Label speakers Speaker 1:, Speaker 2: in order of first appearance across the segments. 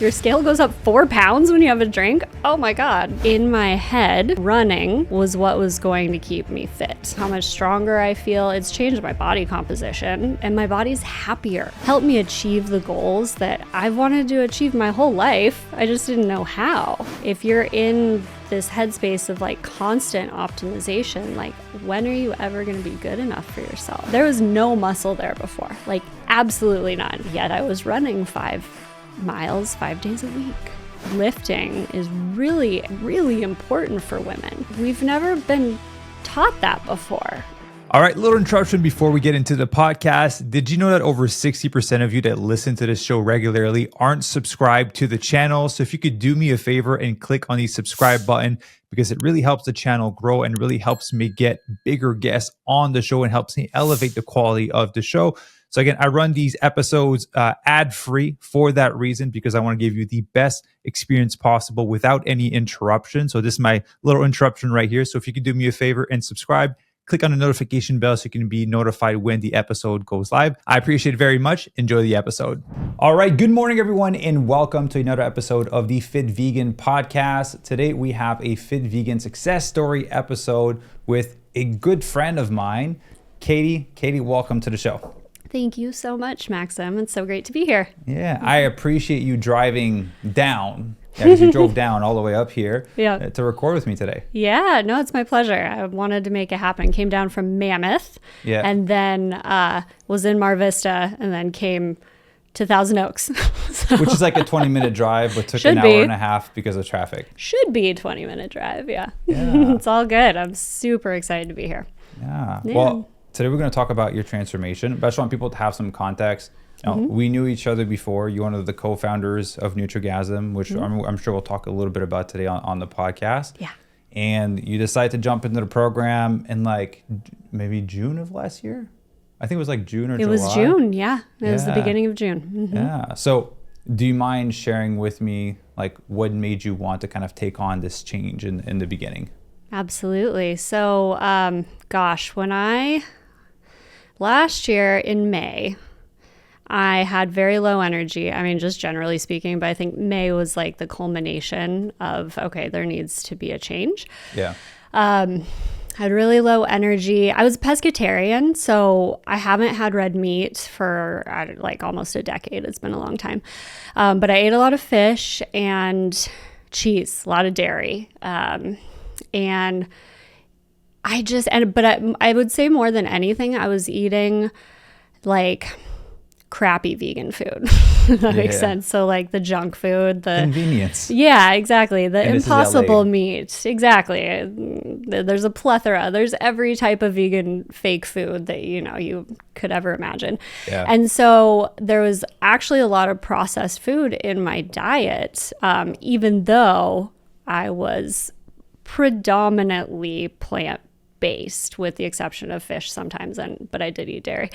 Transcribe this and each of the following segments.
Speaker 1: Your scale goes up 4 pounds when you have a drink? Oh my God. In my head, running was what was going to keep me fit. How much stronger I feel. It's changed my body composition and my body's happier. Helped me achieve the goals that I've wanted to achieve my whole life. I just didn't know how. If you're in this headspace of like constant optimization, like when are you ever going to be good enough for yourself? There was no muscle there before, like absolutely none. Yet I was running 5 miles 5 days a week. Lifting is really, really important for women. We've never been taught that before.
Speaker 2: All right, little interruption before we get into the podcast. Did you know that over 60% of you that listen to this show regularly aren't subscribed to the channel? So if you could do me a favor and click on the subscribe button, because it really helps the channel grow and really helps me get bigger guests on the show and helps me elevate the quality of the show. So again, I run these episodes ad-free for that reason, because I want to give you the best experience possible without any interruption. So this is my little interruption right here. So if you could do me a favor and subscribe, click on the notification bell so you can be notified when the episode goes live. I appreciate it very much. Enjoy the episode. All right, good morning, everyone, and welcome to another episode of the Fit Vegan Podcast. Today, we have a Fit Vegan success story episode with a good friend of mine, Kaytee. Kaytee, welcome to the show.
Speaker 1: Thank you so much, Maxim. It's so great to be here.
Speaker 2: Yeah, I appreciate you driving down. Because you drove down all the way up here to record with me today.
Speaker 1: Yeah, no, it's my pleasure. I wanted to make it happen. Came down from Mammoth and then was in Mar Vista and then came to Thousand Oaks.
Speaker 2: Which is like a 20-minute drive, but took an hour and a half because of traffic.
Speaker 1: Should be a 20-minute drive, yeah. It's all good. I'm super excited to be here.
Speaker 2: Yeah. Well, today we're going to talk about your transformation, but I just want people to have some context. You know, we knew each other before. You're one of the co-founders of Nutrigazm, which I'm sure we'll talk a little bit about today on the podcast.
Speaker 1: Yeah.
Speaker 2: And you decided to jump into the program in like maybe June of last year. I think it was like June or July.
Speaker 1: It was June, yeah. It was the beginning of June. Mm-hmm.
Speaker 2: Yeah. So do you mind sharing with me like what made you want to kind of take on this change in the beginning?
Speaker 1: Absolutely. So, last year in May, I had very low energy. I mean, just generally speaking, but I think May was like the culmination of, okay, there needs to be a change.
Speaker 2: Yeah.
Speaker 1: Had really low energy. I was pescatarian, so I haven't had red meat for like almost a decade. It's been a long time. But I ate a lot of fish and cheese, a lot of dairy. And I would say more than anything, I was eating like crappy vegan food. That makes sense. So like the junk food, the
Speaker 2: convenience.
Speaker 1: Yeah, exactly. The impossible meat. Exactly. There's a plethora. There's every type of vegan fake food that, you could ever imagine. Yeah. And so there was actually a lot of processed food in my diet, even though I was predominantly plant-based, with the exception of fish sometimes, but I did eat dairy.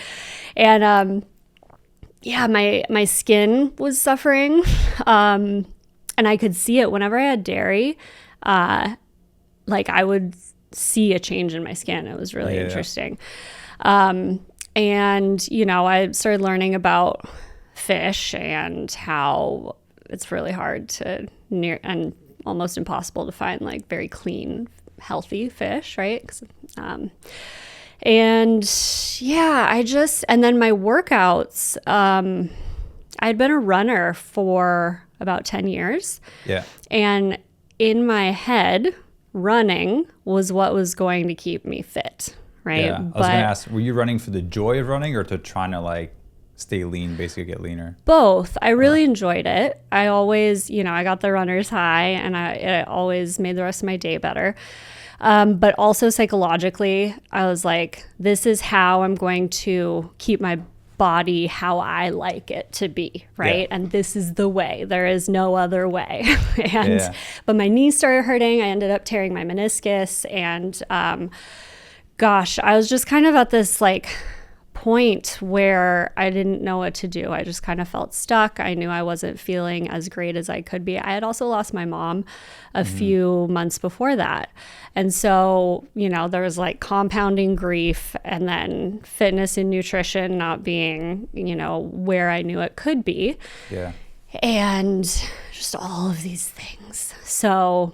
Speaker 1: And my skin was suffering, and I could see it whenever I had dairy. Like I would see a change in my skin. It was really interesting. And I started learning about fish and how it's really hard to and almost impossible to find like very clean, healthy fish, right? And then my workouts, I'd been a runner for about 10 years. Yeah. And in my head, running was what was going to keep me fit, right?
Speaker 2: Yeah. I was going to ask, were you running for the joy of running or to trying to like stay lean, basically get leaner?
Speaker 1: Both. I really enjoyed it. I always, I got the runner's high and it always made the rest of my day better. But also psychologically, I was like, this is how I'm going to keep my body how I like it to be, right? Yeah. And this is the way. There is no other way. But my knees started hurting. I ended up tearing my meniscus. And I was just kind of at this like point where I didn't know what to do. I just kind of felt stuck. I knew I wasn't feeling as great as I could be. I had also lost my mom a few months before that. And so, there was like compounding grief, and then fitness and nutrition not being, where I knew it could be. Yeah. and just all of these things. So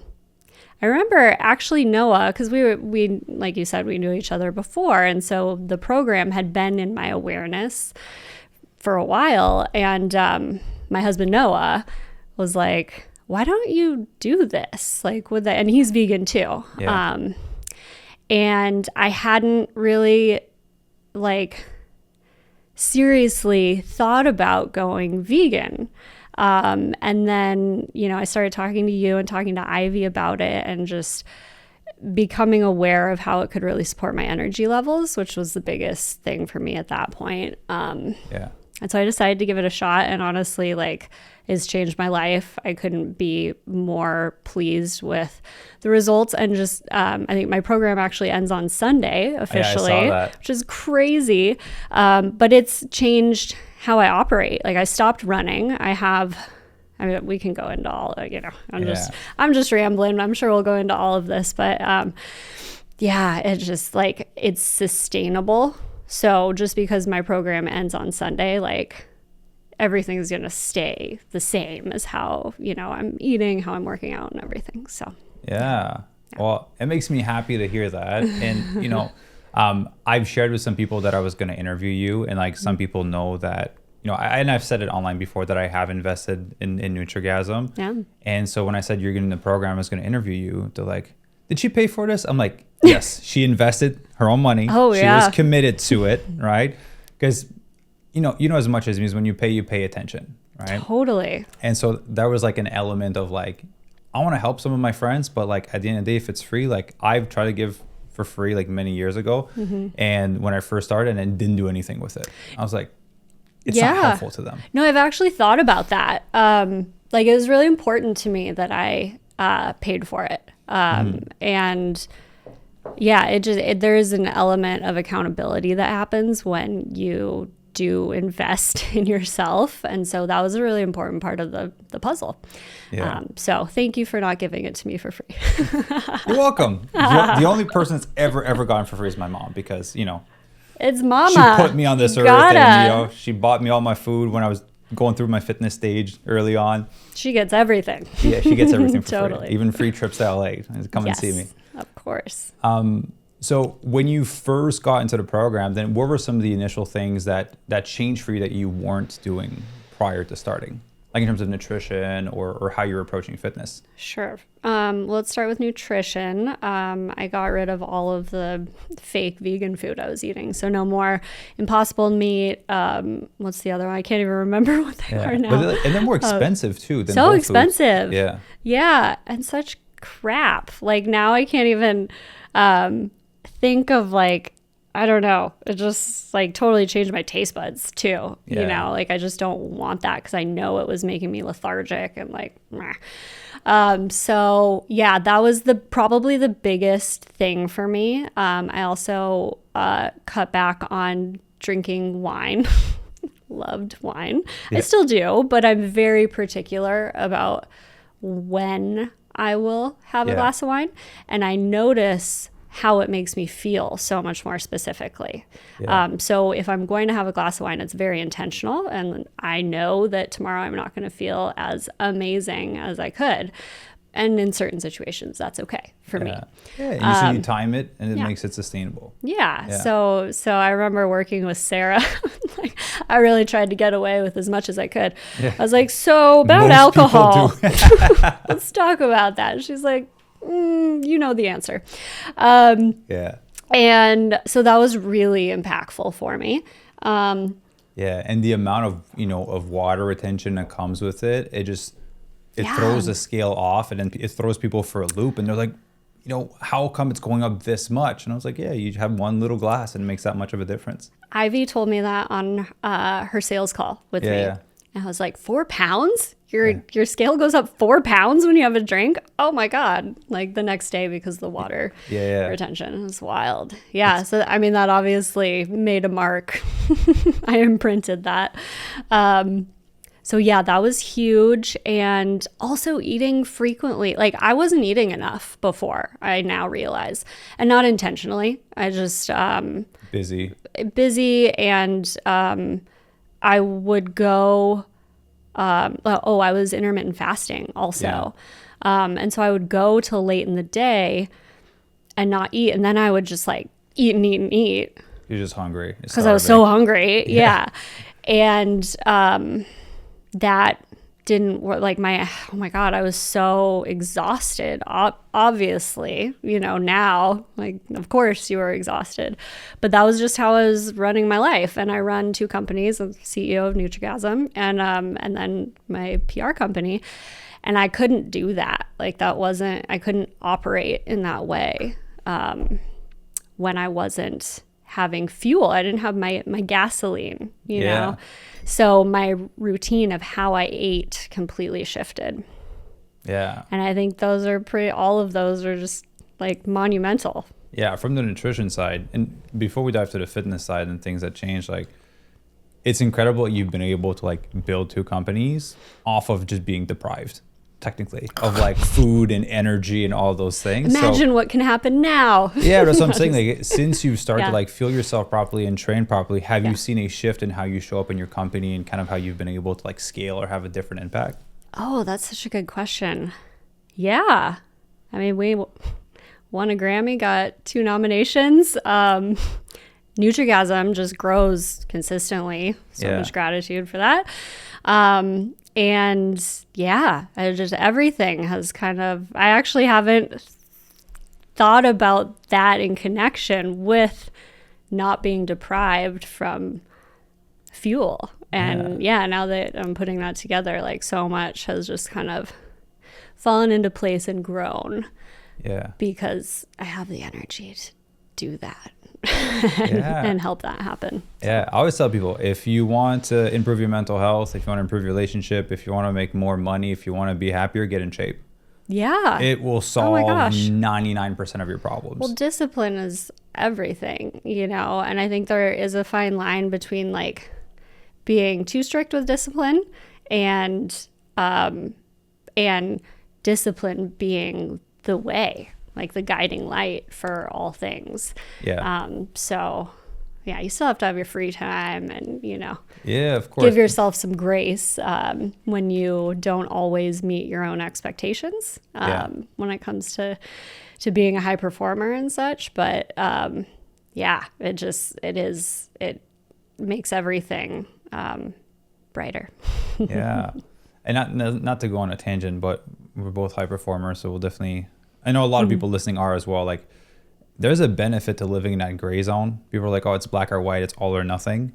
Speaker 1: I remember actually Noah, because we like you said, we knew each other before. And so the program had been in my awareness for a while. And my husband, Noah, was like, why don't you do this? Like with that, and he's vegan too. Yeah. And I hadn't really like seriously thought about going vegan. And then, I started talking to you and talking to Ivy about it and just becoming aware of how it could really support my energy levels, which was the biggest thing for me at that point. And so I decided to give it a shot, and honestly, like, it's changed my life. I couldn't be more pleased with the results. And just, I think my program actually ends on Sunday officially,
Speaker 2: I saw that.
Speaker 1: Which is crazy. But it's changed how I operate. Like, I stopped running. We can go into all, I'm just rambling. I'm sure we'll go into all of this, but, it's just like, it's sustainable. So just because my program ends on Sunday, like, everything's going to stay the same as how, I'm eating, how I'm working out and everything. So,
Speaker 2: yeah. Well, it makes me happy to hear that. And, I've shared with some people that I was going to interview you, and like some people know that, and I've said it online before that I have invested in Nutrigazm.
Speaker 1: Yeah.
Speaker 2: And so when I said you're getting the program, I was going to interview you, they're like, did she pay for this? I'm like, yes, she invested her own money.
Speaker 1: Oh,
Speaker 2: she was committed to it, right? Because, as much as me, when you pay attention, right?
Speaker 1: Totally.
Speaker 2: And so that was like an element of like, I want to help some of my friends, but like at the end of the day, if it's free, like I've tried to give for free like many years ago. Mm-hmm. And when I first started and didn't do anything with it, I was like, it's not helpful to them.
Speaker 1: No, I've actually thought about that. Like, it was really important to me that I paid for it. And yeah, there is an element of accountability that happens when you do invest in yourself. And so that was a really important part of the puzzle. Yeah. So thank you for not giving it to me for free.
Speaker 2: You're welcome. The only person that's ever gotten for free is my mom, because,
Speaker 1: it's mama.
Speaker 2: She put me on this earth, and, she bought me all my food when I was going through my fitness stage early on.
Speaker 1: She gets everything.
Speaker 2: Yeah, she gets everything for
Speaker 1: totally.
Speaker 2: free. Even free trips to LA. Come and see me.
Speaker 1: Of course.
Speaker 2: So when you first got into the program, then what were some of the initial things that changed for you that you weren't doing prior to starting? Like in terms of nutrition or how you're approaching fitness?
Speaker 1: Sure. Let's start with nutrition. I got rid of all of the fake vegan food I was eating. So no more Impossible meat. What's the other one? I can't even remember what they are now.
Speaker 2: And they're more expensive too. Than
Speaker 1: so expensive.
Speaker 2: Yeah.
Speaker 1: Yeah. And such crap. Like now I can't even think of like, I don't know. It just like totally changed my taste buds too. Yeah. Like I just don't want that because I know it was making me lethargic and like, so yeah, that was probably the biggest thing for me. I also cut back on drinking wine. Loved wine. Yeah. I still do, but I'm very particular about when I will have a glass of wine. And I notice how it makes me feel so much more specifically. Yeah. So if I'm going to have a glass of wine, it's very intentional. And I know that tomorrow I'm not going to feel as amazing as I could. And in certain situations, that's okay for me.
Speaker 2: Yeah, and you time it, and it makes it sustainable.
Speaker 1: Yeah. So I remember working with Sarah. Like, I really tried to get away with as much as I could. Yeah. I was like, so about most alcohol. Let's talk about that. And she's like, you know the answer. And so that was really impactful for me.
Speaker 2: And the amount of, of water retention that comes with it, it throws the scale off, and then it throws people for a loop, and they're like, how come it's going up this much? And I was like, yeah, you have one little glass and it makes that much of a difference.
Speaker 1: Ivy told me that on her sales call with me.
Speaker 2: Yeah.
Speaker 1: And I was like, 4 pounds? Your scale goes up 4 pounds when you have a drink? Oh my God. Like the next day because of the water retention. It was wild. Yeah. So, I mean, that obviously made a mark. I imprinted that. So yeah, that was huge. And also eating frequently. Like I wasn't eating enough before, I now realize. And not intentionally. I just... busy. And I would go I was intermittent fasting also. And so I would go till late in the day and not eat. And then I would just like eat and eat and eat.
Speaker 2: You're just hungry.
Speaker 1: Because I was so hungry. Yeah. And that didn't work. Like oh my God, I was so exhausted. Obviously, now, like, of course you were exhausted. But that was just how I was running my life. And I run 2 companies. I'm CEO of Nutrigazm and then my PR company. And I couldn't do that. Like I couldn't operate in that way when I wasn't having fuel. I didn't have my gasoline, you know? So my routine of how I ate completely shifted.
Speaker 2: Yeah.
Speaker 1: And I think all of those are just like monumental.
Speaker 2: Yeah. From the nutrition side, and before we dive to the fitness side and things that change, like, it's incredible you've been able to like build 2 companies off of just being deprived, technically, of like food and energy and all those things.
Speaker 1: Imagine what can happen now.
Speaker 2: Yeah, that's what I'm saying. Like, since you started to like fuel yourself properly and train properly, have you seen a shift in how you show up in your company and kind of how you've been able to like scale or have a different impact?
Speaker 1: Oh, that's such a good question. Yeah. I mean, we won a Grammy, got 2 nominations. Nutrigazm just grows consistently. So much gratitude for that. And just everything has I actually haven't thought about that in connection with not being deprived from fuel. And now that I'm putting that together, like, so much has just kind of fallen into place and grown. Yeah. Because I have the energy to do that. and help that happen.
Speaker 2: Yeah, I always tell people, if you want to improve your mental health, if you want to improve your relationship, if you want to make more money, if you want to be happier, get in shape.
Speaker 1: Yeah.
Speaker 2: It will solve 99% of your problems.
Speaker 1: Well, discipline is everything, and I think there is a fine line between like being too strict with discipline and discipline being the way, like the guiding light for all things. Yeah. You still have to have your free time and,
Speaker 2: yeah, of course,
Speaker 1: give yourself some grace when you don't always meet your own expectations when it comes to being a high performer and such. But it makes everything brighter.
Speaker 2: Yeah. And not to go on a tangent, but we're both high performers, so we'll definitely, I know a lot of people listening are as well. Like, there's a benefit to living in that gray zone. People are like, oh, it's black or white, it's all or nothing.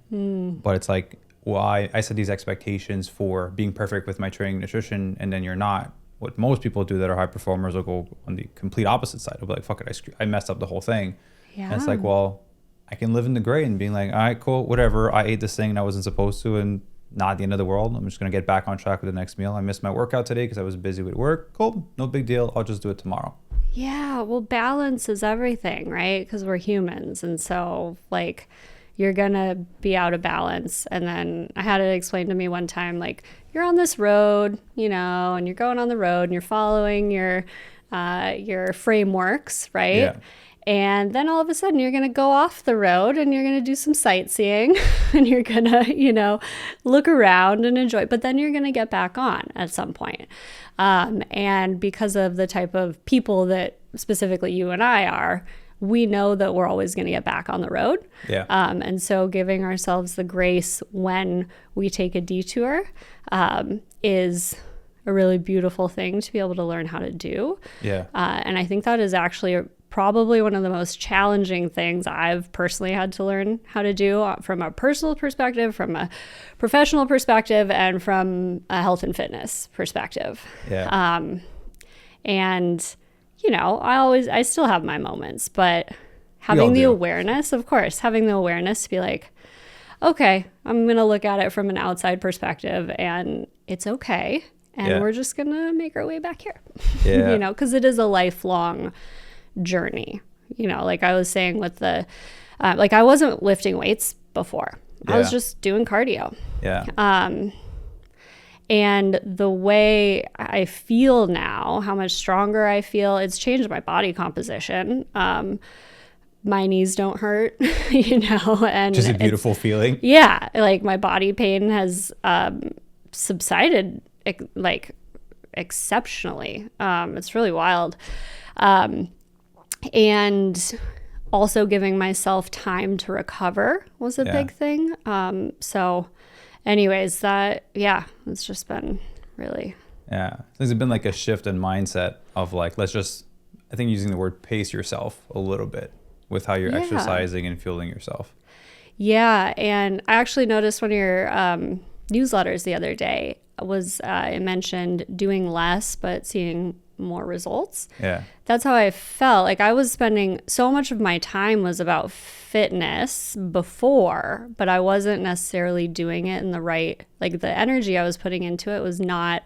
Speaker 2: But it's like, well, I set these expectations for being perfect with my training and nutrition, and then you're not. What most people do that are high performers will go on the complete opposite side. They'll be like, fuck it, I messed up the whole thing. Yeah. And it's like, well, I can live in the gray and being like, all right, cool, whatever. I ate this thing and I wasn't supposed to, and not the end of the world. I'm just going to get back on track with the next meal. I missed my workout today because I was busy with work. Cool, no big deal. I'll just do it tomorrow.
Speaker 1: Yeah, well, balance is everything, right? Because we're humans. And so, like, you're going to be out of balance. And then I had it explained to me one time, like, you're on this road, and you're going on the road and you're following your frameworks, right? Yeah. And then all of a sudden you're going to go off the road and you're going to do some sightseeing and you're going to, look around and enjoy, but then you're going to get back on at some point. And because of the type of people that specifically you and I are, we know that we're always going to get back on the road. Yeah. And so giving ourselves the grace when we take a detour is a really beautiful thing to be able to learn how to do. Yeah. And I think that is actually probably one of the most challenging things I've personally had to learn how to do from a personal perspective, from a professional perspective, and from a health and fitness perspective. Yeah. And, I still have my moments, but having the awareness, of course, having the awareness to be like, okay, I'm going to look at it from an outside perspective and it's okay. And we're just going to make our way back here, because it is a lifelong journey, like I was saying with the, I wasn't lifting weights before. I was just doing cardio. Yeah. And the way I feel now, how much stronger I feel, it's changed my body composition. My knees don't hurt, and
Speaker 2: just a beautiful feeling.
Speaker 1: Yeah. Like my body pain has, subsided like exceptionally. It's really wild. And also giving myself time to recover was a big thing. So anyways, it's just been really.
Speaker 3: Yeah. There's been like a shift in mindset of like, I think using the word pace yourself a little bit with how you're exercising and fueling yourself.
Speaker 1: Yeah. And I actually noticed one of your newsletters the other day was it mentioned doing less, but seeing more results.
Speaker 3: Yeah.
Speaker 1: That's how I felt. Like I was spending so much of my time was about fitness before, but I wasn't necessarily doing it in the right, like the energy I was putting into it was not,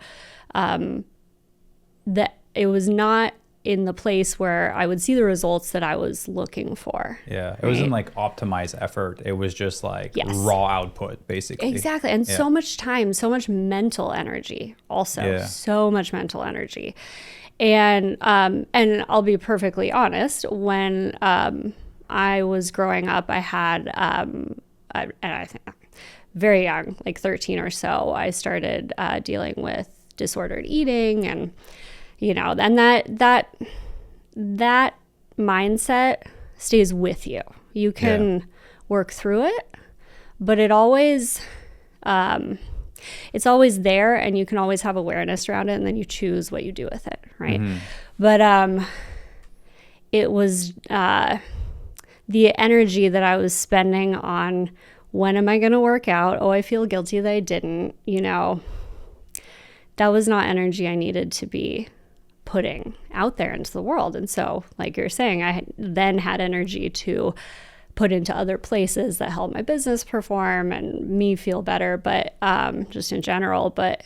Speaker 1: it was not in the place where I would see the results that I was looking for.
Speaker 3: Yeah. It wasn't like optimized effort. It was just like raw output, basically.
Speaker 1: Exactly. And so much time, so much mental energy also. So much mental energy. And I'll be perfectly honest, when I was growing up, I had, and I think very young, like 13 or so, I started dealing with disordered eating, and then that mindset stays with you. You can work through it, but it's always there, and you can always have awareness around it, and then you choose what you do with it, right? Mm-hmm. But it was the energy that I was spending on when am I going to work out? Oh, I feel guilty that I didn't, that was not energy I needed to be putting out there into the world. And so, like you're saying, I then had energy to put into other places that help my business perform and me feel better, but just in general. But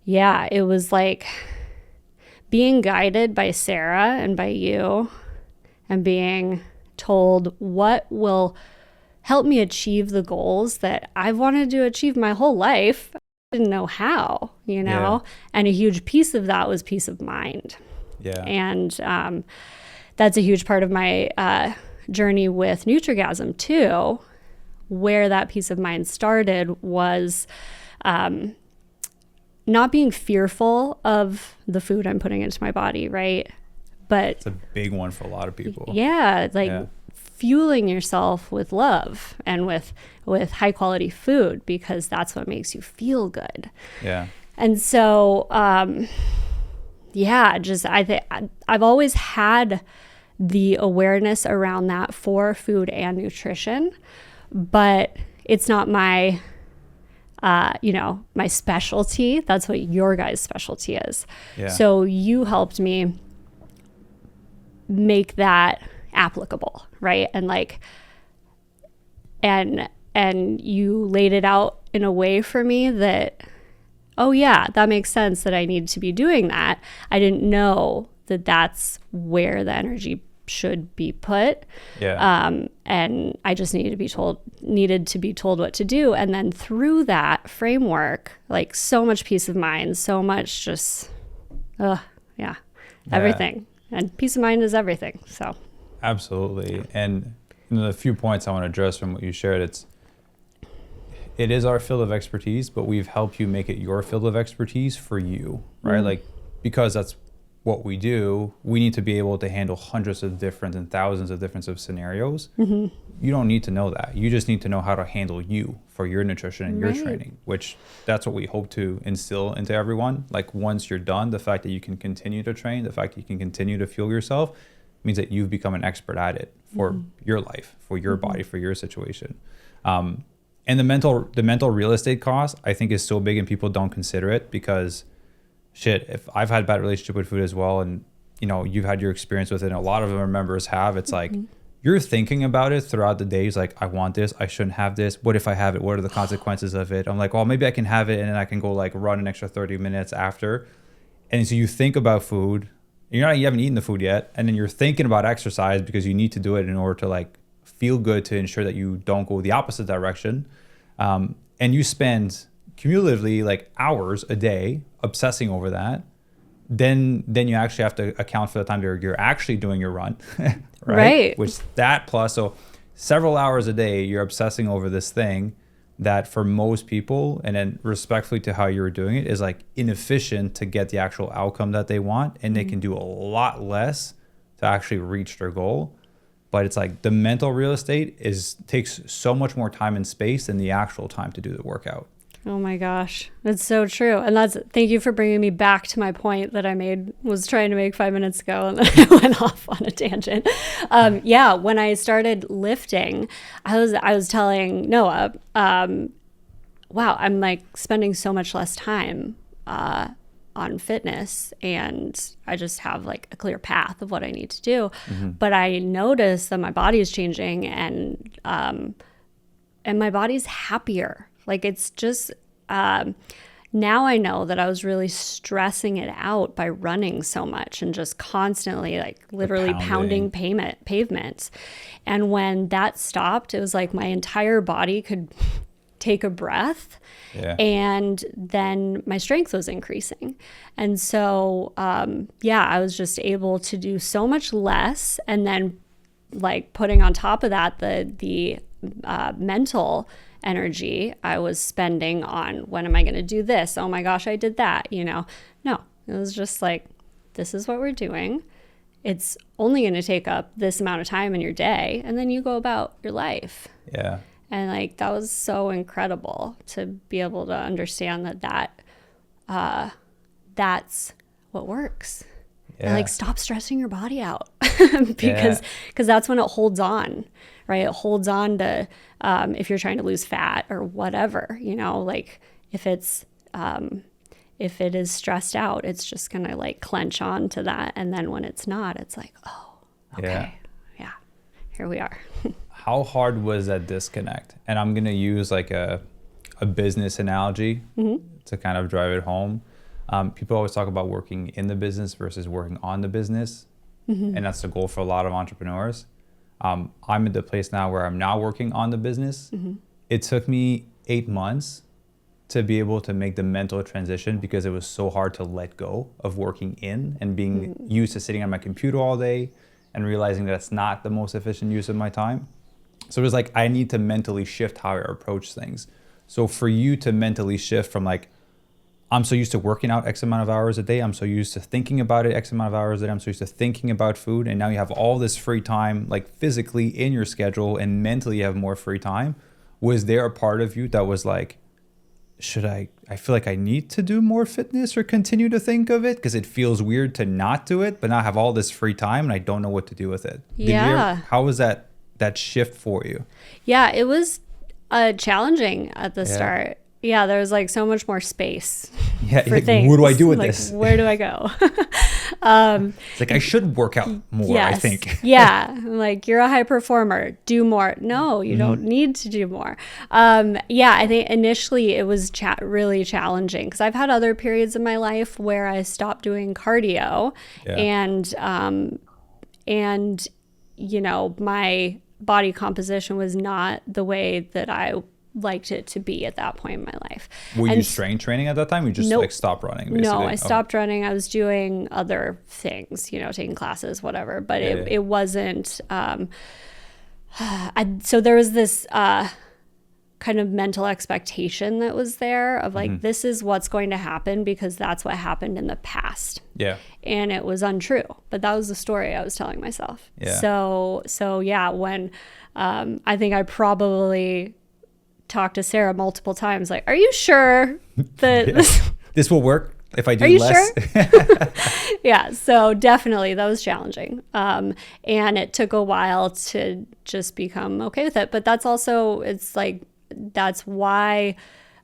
Speaker 1: yeah, it was like being guided by Sarah and by you and being told what will help me achieve the goals that I've wanted to achieve my whole life. I didn't know how, and a huge piece of that was peace of mind. Yeah. And that's a huge part of my journey with Nutrigazm too. Where that peace of mind started was not being fearful of the food I'm putting into my body, right? But
Speaker 3: it's a big one for a lot of people.
Speaker 1: Yeah, fueling yourself with love and with high quality food, because that's what makes you feel good. Yeah. And so, I've always had the awareness around that for food and nutrition, but it's not my, my specialty. That's what your guys' specialty is. Yeah. So you helped me make that applicable, right? And you laid it out in a way for me that, oh yeah, that makes sense that I need to be doing that. I didn't know that that's where the energy should be put. Yeah. And I just needed to be told what to do. And then through that framework, like so much peace of mind, so much just, everything. And peace of mind is everything. So.
Speaker 3: Absolutely. And a few points I want to address from what you shared. It is our field of expertise, but we've helped you make it your field of expertise for you, right? Mm-hmm. Like, because that's what we do, we need to be able to handle hundreds of different and thousands of different scenarios. Mm-hmm. You don't need to know that. You just need to know how to handle you for your nutrition and your training, which that's what we hope to instill into everyone. Like, once you're done, the fact that you can continue to train, the fact that you can continue to fuel yourself means that you've become an expert at it for your life, for your body, for your situation. And the mental real estate cost, I think, is so big and people don't consider it, because if I've had a bad relationship with food as well, and you've had your experience with it, and a lot of our members have, it's like you're thinking about it throughout the days, like, I want this, I shouldn't have this, what if I have it, what are the consequences of it? I'm like, well, maybe I can have it and then I can go like run an extra 30 minutes after. And so you think about food, you haven't eaten the food yet, and then you're thinking about exercise because you need to do it in order to like feel good, to ensure that you don't go the opposite direction. And you spend cumulatively like hours a day obsessing over that. Then you actually have to account for the time you're actually doing your run, right? Which that plus, so several hours a day you're obsessing over this thing, that for most people, and then respectfully to how you were doing it, is like inefficient to get the actual outcome that they want, and they can do a lot less to actually reach their goal. But it's like the mental real estate takes so much more time and space than the actual time to do the workout.
Speaker 1: Oh my gosh, that's so true. And thank you for bringing me back to my point that was trying to make 5 minutes ago, and then I went off on a tangent. When I started lifting, I was telling Noah, wow, I'm like spending so much less time on fitness, and I just have like a clear path of what I need to do. But I noticed that my body is changing, and my body's happier. Like it's just, now I know that I was really stressing it out by running so much and just constantly like literally pounding pavements. And when that stopped, it was like my entire body could take a breath. Yeah. And then my strength was increasing. And so, I was just able to do so much less. And then like putting on top of that, the mental energy I was spending on, when am I going to do this? Oh my gosh, I did that. No, it was just like, this is what we're doing. It's only going to take up this amount of time in your day, and then you go about your life.
Speaker 3: Yeah.
Speaker 1: And like, that was so incredible to be able to understand that's what works. Yeah. And like, stop stressing your body out because that's when it holds on, right? It holds on to, if you're trying to lose fat or whatever, like if it is stressed out, it's just going to like clench on to that. And then when it's not, it's like, oh, okay. Yeah. Here we are.
Speaker 3: How hard was that disconnect? And I'm going to use like a business analogy to kind of drive it home. People always talk about working in the business versus working on the business. And that's the goal for a lot of entrepreneurs. I'm at the place now where I'm now working on the business. It took me 8 months to be able to make the mental transition, because it was so hard to let go of working in and being used to sitting on my computer all day and realizing that's not the most efficient use of my time. So it was like, I need to mentally shift how I approach things. So for you to mentally shift from like, I'm so used to working out X amount of hours a day, I'm so used to thinking about it X amount of hours a day, I'm so used to thinking about food, and now you have all this free time, like physically in your schedule, and mentally you have more free time. Was there a part of you that was like, I feel like I need to do more fitness or continue to think of it because it feels weird to not do it, but now I have all this free time and I don't know what to do with it? How was that shift for you?
Speaker 1: Yeah, it was challenging at the start. Yeah, there was like so much more space for things.
Speaker 3: What do I do with this?
Speaker 1: Where do I go?
Speaker 3: It's like, I should work out more, I think.
Speaker 1: Yeah, like, you're a high performer. Do more. No, you don't need to do more. I think initially it was really challenging, because I've had other periods in my life where I stopped doing cardio, and my body composition was not the way that I liked it to be at that point in my life.
Speaker 3: Were you strength training at that time? You just like stopped running, basically?
Speaker 1: No, I stopped running. I was doing other things, taking classes, whatever. But it wasn't. So there was this kind of mental expectation that was there of like, this is what's going to happen because that's what happened in the past. Yeah. And it was untrue, but that was the story I was telling myself. Yeah. So yeah, when I think I probably talked to Sarah multiple times, like, are you sure that
Speaker 3: this will work if I do less?
Speaker 1: Sure? Yeah, so definitely that was challenging. And it took a while to just become okay with it. But that's also, it's like, that's why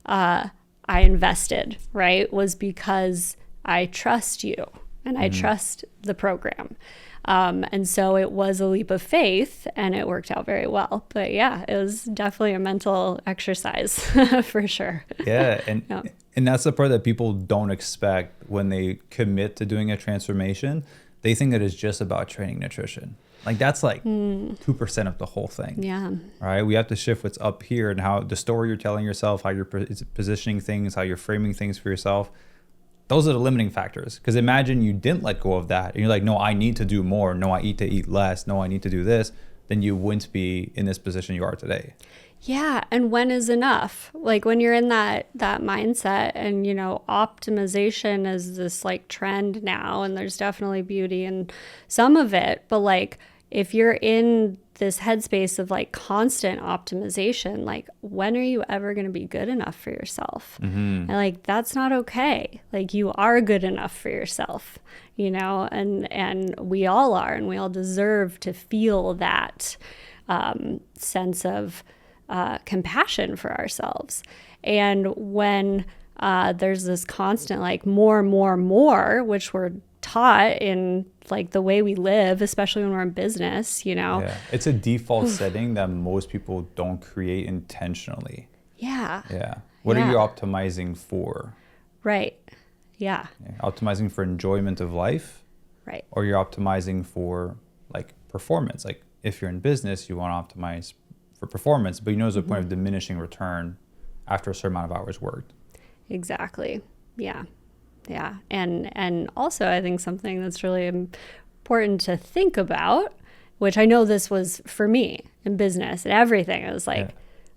Speaker 1: I invested, right? Was because I trust you and I trust the program. And so it was a leap of faith and it worked out very well. But yeah, it was definitely a mental exercise for sure.
Speaker 3: Yeah. And that's the part that people don't expect when they commit to doing a transformation. They think that it's just about training nutrition. Like, that's like 2% of the whole thing. Yeah. Right. We have to shift what's up here and how the story you're telling yourself, how you're positioning things, how you're framing things for yourself. Those are the limiting factors. Because imagine you didn't let go of that. And you're like, no, I need to do more. No, I need to eat less. No, I need to do this. Then you wouldn't be in this position you are today.
Speaker 1: Yeah. And when is enough? Like when you're in that mindset and, you know, optimization is this like trend now, and there's definitely beauty in some of it. But like if you're in this headspace of like constant optimization, like when are you ever going to be good enough for yourself? And like, that's not okay. Like you are good enough for yourself, you know, and we all are, and we all deserve to feel that sense of compassion for ourselves. And when there's this constant like more, which we're taught in like the way we live, especially when we're in business, you know.
Speaker 3: Yeah. It's a default setting that most people don't create intentionally.
Speaker 1: Yeah.
Speaker 3: Yeah. What are you optimizing for?
Speaker 1: Right. Yeah.
Speaker 3: Optimizing for enjoyment of life?
Speaker 1: Right.
Speaker 3: Or you're optimizing for like performance. Like if you're in business, you want to optimize for performance, but you know there's a point of diminishing return after a certain amount of hours worked.
Speaker 1: Exactly. Yeah. Yeah. And also I think something that's really important to think about, which I know this was for me in business and everything. It was like,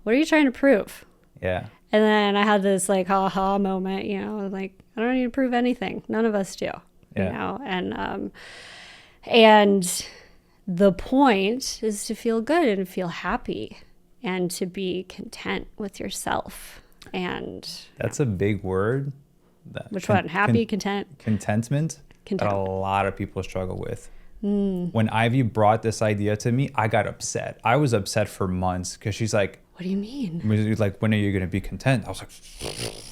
Speaker 1: what are you trying to prove?
Speaker 3: Yeah.
Speaker 1: And then I had this like aha moment, you know, like I don't need to prove anything. None of us do, you know? And the point is to feel good and feel happy and to be content with yourself. And
Speaker 3: that's a big word.
Speaker 1: Which one? Happy, content?
Speaker 3: Contentment. That a lot of people struggle with. When Ivy brought this idea to me, I got upset. I was upset for months because she's like,
Speaker 1: what do you mean?
Speaker 3: Like, when are you going to be content? I was like,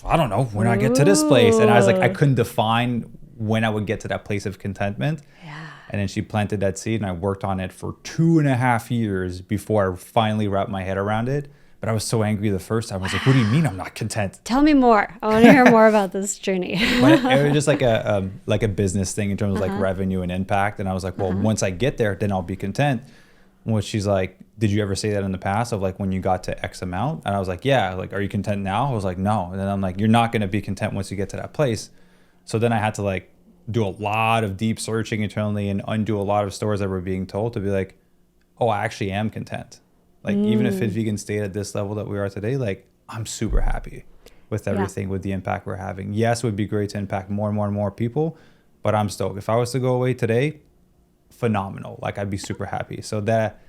Speaker 3: I don't know, when I get to this place. And I was like, I couldn't define when I would get to that place of contentment.
Speaker 1: Yeah.
Speaker 3: And then she planted that seed, and I worked on it for 2.5 years before I finally wrapped my head around it. But I was so angry the first time. I was like, what do you mean I'm not content?
Speaker 1: Tell me more. I want to hear more about this journey.
Speaker 3: But it was just like a business thing in terms of like revenue and impact. And I was like, well, once I get there, then I'll be content. Well, she's like, did you ever say that in the past of like when you got to X amount? And I was like, yeah. Like, are you content now? I was like, no. And then I'm like, you're not going to be content once you get to that place. So then I had to like do a lot of deep searching internally and undo a lot of stories that were being told to be like, oh, I actually am content. Like even if Fit Vegan stayed at this level that we are today, like I'm super happy with everything, with the impact we're having. Yes, it would be great to impact more and more and more people, but I'm stoked. If I was to go away today, phenomenal. Like I'd be super happy. So that,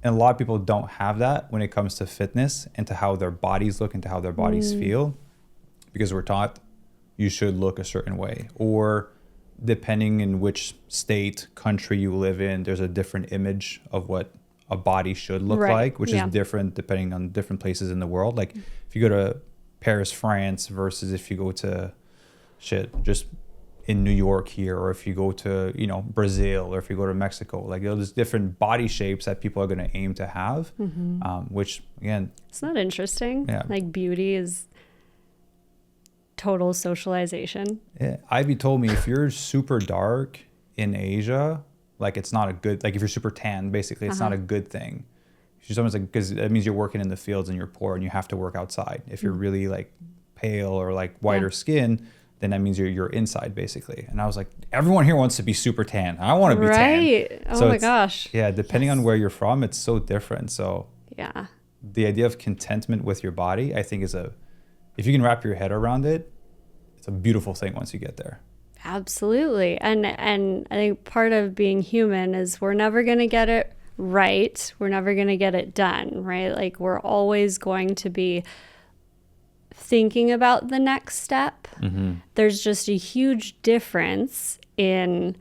Speaker 3: and a lot of people don't have that when it comes to fitness and to how their bodies look and to how their bodies feel, because we're taught you should look a certain way, or depending in which state, country you live in, there's a different image of what a body should look like, which is different depending on different places in the world. Like if you go to Paris, France versus if you go to just in New York here, or if you go to, you know, Brazil, or if you go to Mexico, like there's different body shapes that people are going to aim to have, which again,
Speaker 1: it's not interesting. Yeah. Like beauty is total socialization.
Speaker 3: Yeah. Ivy told me if you're super dark in Asia, like it's not a good, like if you're super tan, basically it's not a good thing. She's almost like, because that means you're working in the fields and you're poor and you have to work outside. If you're really like pale or like whiter skin, then that means you're inside basically. And I was like, everyone here wants to be super tan. I want to be tan.
Speaker 1: Oh my gosh.
Speaker 3: Yeah. Depending on where you're from, it's so different. So
Speaker 1: yeah,
Speaker 3: the idea of contentment with your body, I think if you can wrap your head around it, it's a beautiful thing once you get there.
Speaker 1: Absolutely. And I think part of being human is we're never going to get it right. We're never going to get it done, right? Like we're always going to be thinking about the next step. There's just a huge difference in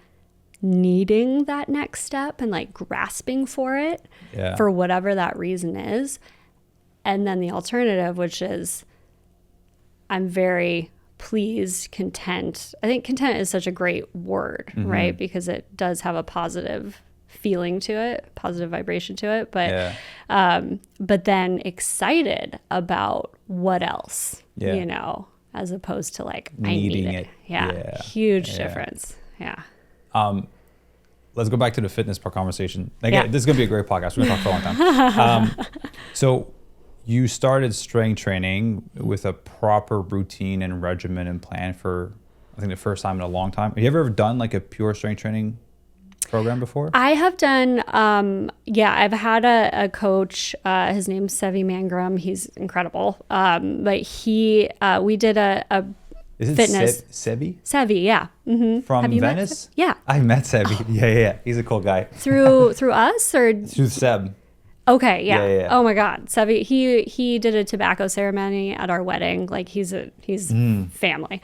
Speaker 1: needing that next step and like grasping for it for whatever that reason is. And then the alternative, which is I'm very pleased, content. I think content is such a great word, right? Because it does have a positive feeling to it, positive vibration to it, but then excited about what else, you know, as opposed to like
Speaker 3: needing
Speaker 1: I need it. Huge difference. Yeah.
Speaker 3: Let's go back to the fitness part conversation. Again, this is gonna be a great podcast. We're gonna talk for a long time. So you started strength training with a proper routine and regimen and plan for, I think, the first time in a long time. Have you ever done like a pure strength training program before?
Speaker 1: I have done, I've had a coach, his name's Sevi Mangrum. He's incredible. But we did a
Speaker 3: Is it
Speaker 1: fitness.
Speaker 3: Sevi?
Speaker 1: Sevi, yeah. Mm-hmm.
Speaker 3: From Venice?
Speaker 1: Yeah.
Speaker 3: I met Sevi. Yeah. He's a cool guy.
Speaker 1: Through us or?
Speaker 3: Through Seb.
Speaker 1: Okay, yeah.
Speaker 3: Yeah.
Speaker 1: Oh my God, Sevi, he did a tobacco ceremony at our wedding. Like he's family,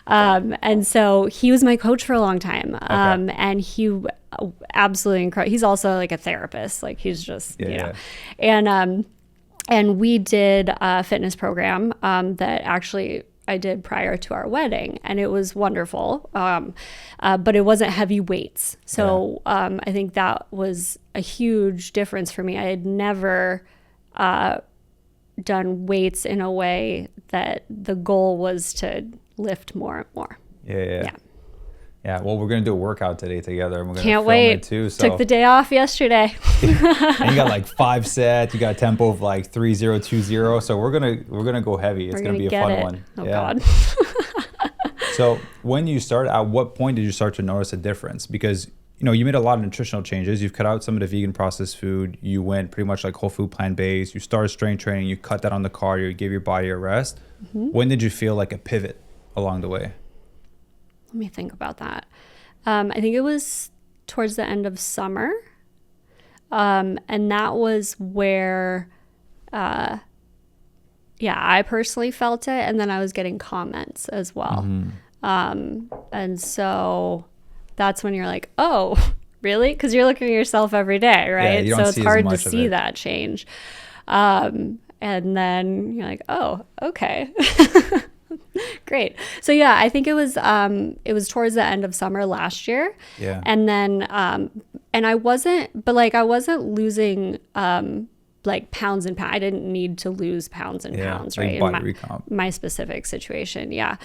Speaker 1: and so he was my coach for a long time. And he absolutely incredible. He's also like a therapist. Like he's just and we did a fitness program that actually I did prior to our wedding, and it was wonderful. But it wasn't heavy weights. So I think that was a huge difference for me. I had never done weights in a way that the goal was to lift more and more.
Speaker 3: Yeah, well, we're going to do a workout today together. And we're going
Speaker 1: Can't
Speaker 3: to film
Speaker 1: wait.
Speaker 3: It too. So.
Speaker 1: Took the day off yesterday.
Speaker 3: And you got like 5 sets. You got a tempo of like 3020. So we're gonna go heavy. It's going to be a fun one.
Speaker 1: Oh God.
Speaker 3: So when you started, at what point did you start to notice a difference? Because you made a lot of nutritional changes. You've cut out some of the vegan processed food. You went pretty much like whole food, plant-based. You started strength training. You cut that on the cardio. You gave your body a rest. Mm-hmm. When did you feel like a pivot along the way?
Speaker 1: Let me think about that. I think it was towards the end of summer. And that was where, I personally felt it. And then I was getting comments as well. Mm-hmm. And so that's when you're like, oh, really? Because you're looking at yourself every day, right?
Speaker 3: Yeah,
Speaker 1: so it's hard to see that change. And then you're like, oh, okay. Great. So I think it was towards the end of summer last year.
Speaker 3: Yeah.
Speaker 1: And then and I wasn't losing like pounds and pounds. I didn't need to lose pounds and pounds, right?
Speaker 3: Body
Speaker 1: in my specific situation. Yeah.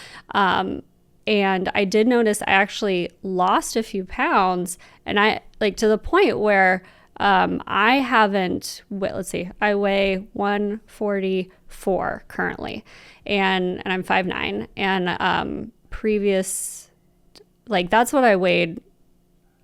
Speaker 1: And I did notice I actually lost a few pounds, and I like to the point where I haven't, let's see, I weigh 144 currently, and I'm 5'9", and previous, like that's what I weighed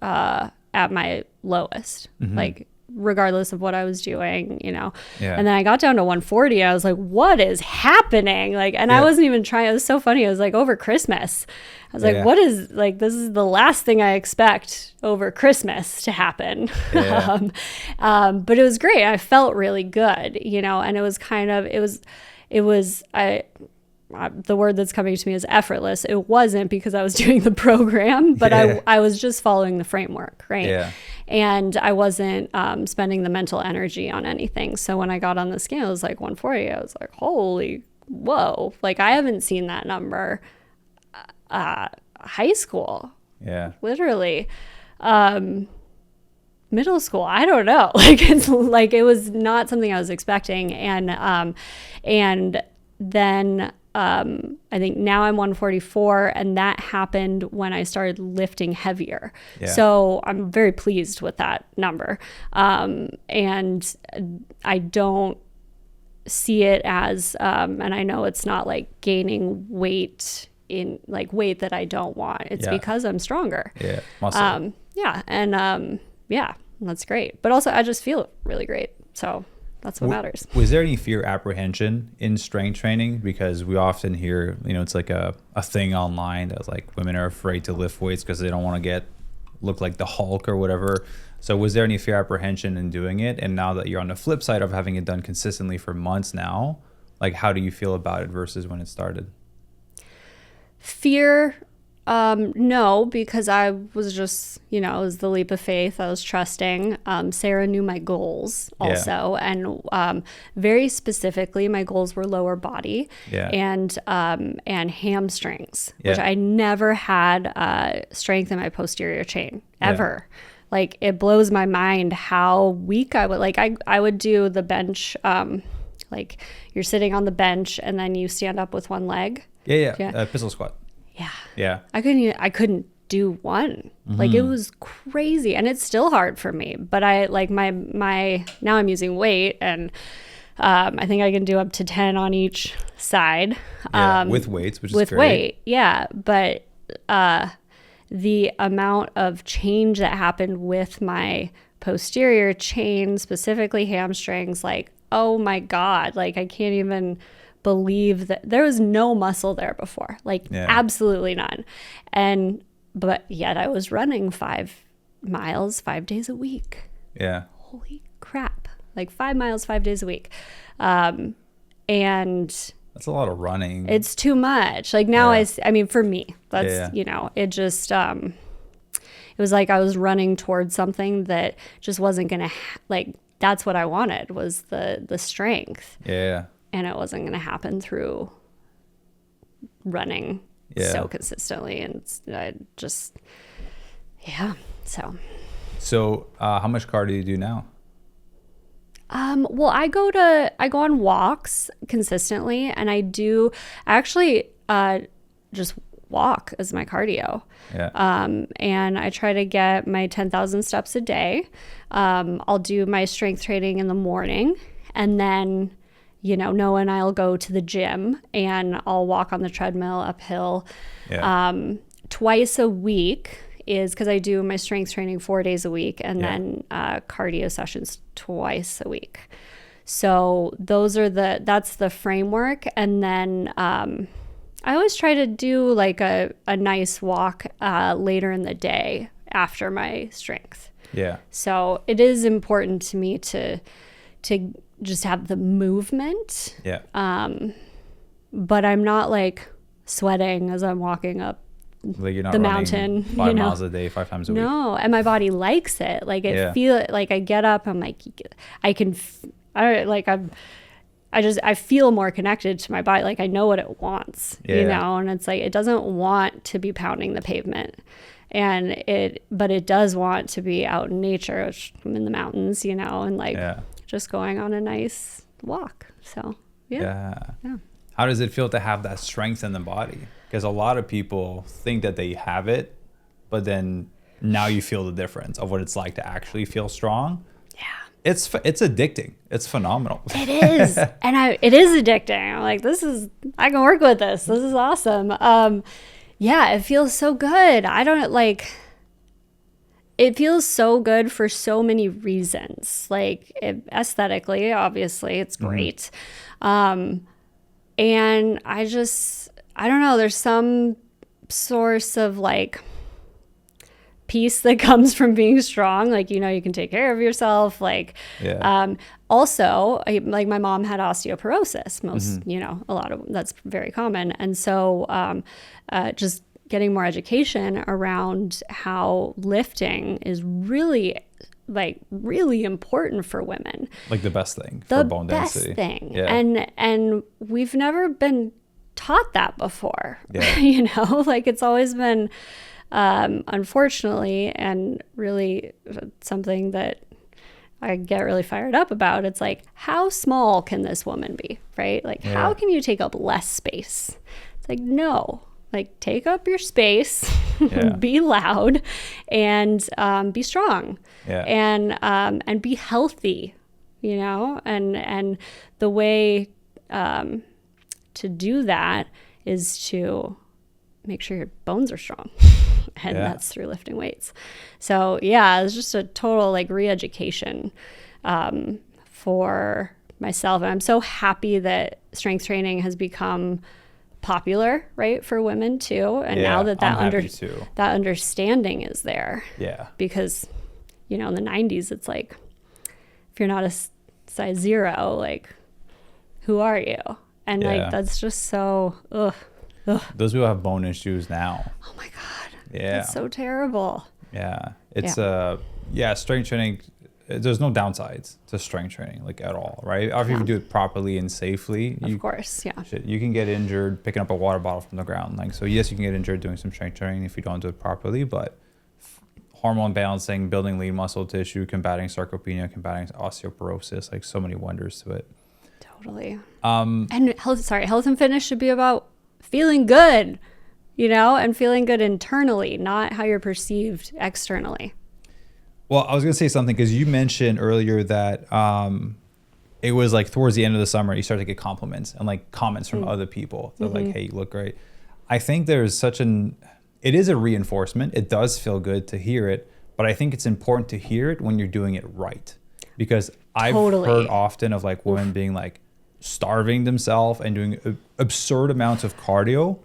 Speaker 1: at my lowest, mm-hmm. like regardless of what I was doing, And then I got down to 140. I was like, what is happening? Like, and I wasn't even trying. It was so funny. It was like over Christmas. I was like, what is, like, this is the last thing I expect over Christmas to happen.
Speaker 3: Yeah.
Speaker 1: But it was great. I felt really good, and it was kind of, the word that's coming to me is effortless. It wasn't because I was doing the program, but I was just following the framework, right?
Speaker 3: Yeah.
Speaker 1: And I wasn't spending the mental energy on anything. So when I got on the scale, it was like 140. I was like, holy, whoa. Like I haven't seen that number high school.
Speaker 3: Yeah.
Speaker 1: Literally. Middle school. I don't know. Like it's like it was not something I was expecting. And then I think now I'm 144, and that happened when I started lifting heavier. Yeah. So I'm very pleased with that number. And I don't see it as, and I know it's not like gaining weight in like weight that I don't want. It's because I'm stronger.
Speaker 3: Yeah. Muscle.
Speaker 1: And that's great. But also I just feel really great. So that's what matters.
Speaker 3: Was there any fear, apprehension in strength training? Because we often hear, it's like a thing online that like women are afraid to lift weights because they don't want to look like the Hulk or whatever. So was there any fear, apprehension in doing it? And now that you're on the flip side of having it done consistently for months now, like how do you feel about it versus when it started?
Speaker 1: Fear, no, because I was just, it was the leap of faith. I was trusting. Sarah knew my goals also. Yeah. And very specifically, my goals were lower body and hamstrings, which I never had strength in my posterior chain ever. Yeah. Like it blows my mind how weak I would, like I would do the bench, like you're sitting on the bench and then you stand up with one leg.
Speaker 3: Yeah. Pistol squat. Yeah.
Speaker 1: I couldn't do one. Mm-hmm. Like it was crazy, and it's still hard for me. But I like my now I'm using weight, and I think I can do up to 10 on each side.
Speaker 3: With weights, which is
Speaker 1: with
Speaker 3: great.
Speaker 1: Weight. Yeah, but the amount of change that happened with my posterior chain, specifically hamstrings, like, oh my God, like I can't even believe that there was no muscle there before, like absolutely none. But yet I was running 5 miles 5 days a week.
Speaker 3: Yeah.
Speaker 1: Holy crap. Like 5 miles 5 days a week. And
Speaker 3: that's a lot of running.
Speaker 1: It's too much. Like now I mean, for me, that's, you know, it just, it was like I was running towards something that just wasn't going to, like, that's what I wanted, was the strength.
Speaker 3: Yeah. And
Speaker 1: it wasn't going to happen through running so consistently. And just, So
Speaker 3: how much cardio do you do now?
Speaker 1: Well, I go on walks consistently, and I actually just walk as my cardio.
Speaker 3: Yeah.
Speaker 1: And I try to get my 10,000 steps a day. I'll do my strength training in the morning, and then, you know, Noah and I'll go to the gym and I'll walk on the treadmill uphill.
Speaker 3: Yeah.
Speaker 1: Twice a week is because I do my strength training 4 days a week, and then cardio sessions twice a week. So that's the framework. And then I always try to do like a nice walk later in the day after my strength.
Speaker 3: Yeah.
Speaker 1: So it is important to me to just have the movement.
Speaker 3: Yeah.
Speaker 1: But I'm not like sweating as I'm walking up
Speaker 3: like you're not
Speaker 1: the
Speaker 3: running
Speaker 1: mountain
Speaker 3: 5 miles a day 5 times a week.
Speaker 1: No, and my body likes it. Like feel like I get up, I'm like, I feel more connected to my body. Like I know what it wants, you know, and it's like, it doesn't want to be pounding the pavement, but it does want to be out in nature, which I'm in the mountains, you know, and like just going on a nice walk. So yeah.
Speaker 3: How does it feel to have that strength in the body? Because a lot of people think that they have it, but then now you feel the difference of what it's like to actually feel strong.
Speaker 1: Yeah.
Speaker 3: It's addicting. It's phenomenal.
Speaker 1: It is. And it is addicting. I'm like, I can work with this. This is awesome. It feels so good. It feels so good for so many reasons. Like aesthetically, obviously, it's great. And I don't know, there's some source of like peace that comes from being strong. Like, you know, you can take care of yourself. Like, also, like my mom had osteoporosis, you know, that's very common. And so just getting more education around how lifting is really important for women.
Speaker 3: Like the best thing for bone density.
Speaker 1: The best thing. Yeah. And we've never been taught that before.
Speaker 3: Yeah.
Speaker 1: You know, like it's always been, unfortunately, and really something that I get really fired up about. It's like, how small can this woman be, right? Like, how can you take up less space? It's like, no. Like, take up your space, be loud, and be strong, and be healthy, you know. And the way to do that is to make sure your bones are strong, and that's through lifting weights. So it's just a total like re-education for myself, and I'm so happy that strength training has become popular, right, for women too, and now that understanding is there, because you know in the 90s it's like, if you're not a size 0, like who are you? And like that's just so
Speaker 3: those people have bone issues now.
Speaker 1: Oh my god, it's so terrible.
Speaker 3: It's strength training, there's no downsides to strength training, like at all, right? If you do it properly and safely,
Speaker 1: of course,
Speaker 3: you can get injured picking up a water bottle from the ground. Like, so yes, you can get injured doing some strength training if you don't do it properly, but hormone balancing, building lean muscle tissue, combating sarcopenia, combating osteoporosis, like so many wonders to it.
Speaker 1: Totally. And health and fitness should be about feeling good, you know, and feeling good internally, not how you're perceived externally.
Speaker 3: Well, I was going to say something because you mentioned earlier that it was like towards the end of the summer, you started to get compliments and like comments from other people. They're like, hey, you look great. I think there's such it is a reinforcement. It does feel good to hear it, but I think it's important to hear it when you're doing it right. Because I've heard often of like women being like starving themselves and doing absurd amounts of cardio,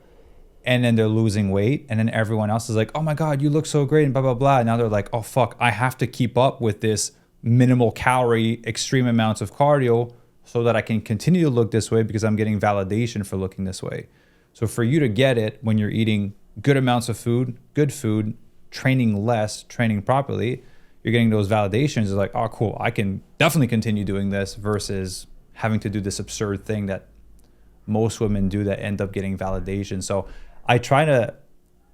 Speaker 3: and then they're losing weight, and then everyone else is like, oh my God, you look so great, and blah, blah, blah. And now they're like, oh fuck, I have to keep up with this minimal calorie, extreme amounts of cardio so that I can continue to look this way because I'm getting validation for looking this way. So for you to get it when you're eating good amounts of food, good food, training less, training properly, you're getting those validations. It's like, oh, cool, I can definitely continue doing this versus having to do this absurd thing that most women do that end up getting validation. So I try to,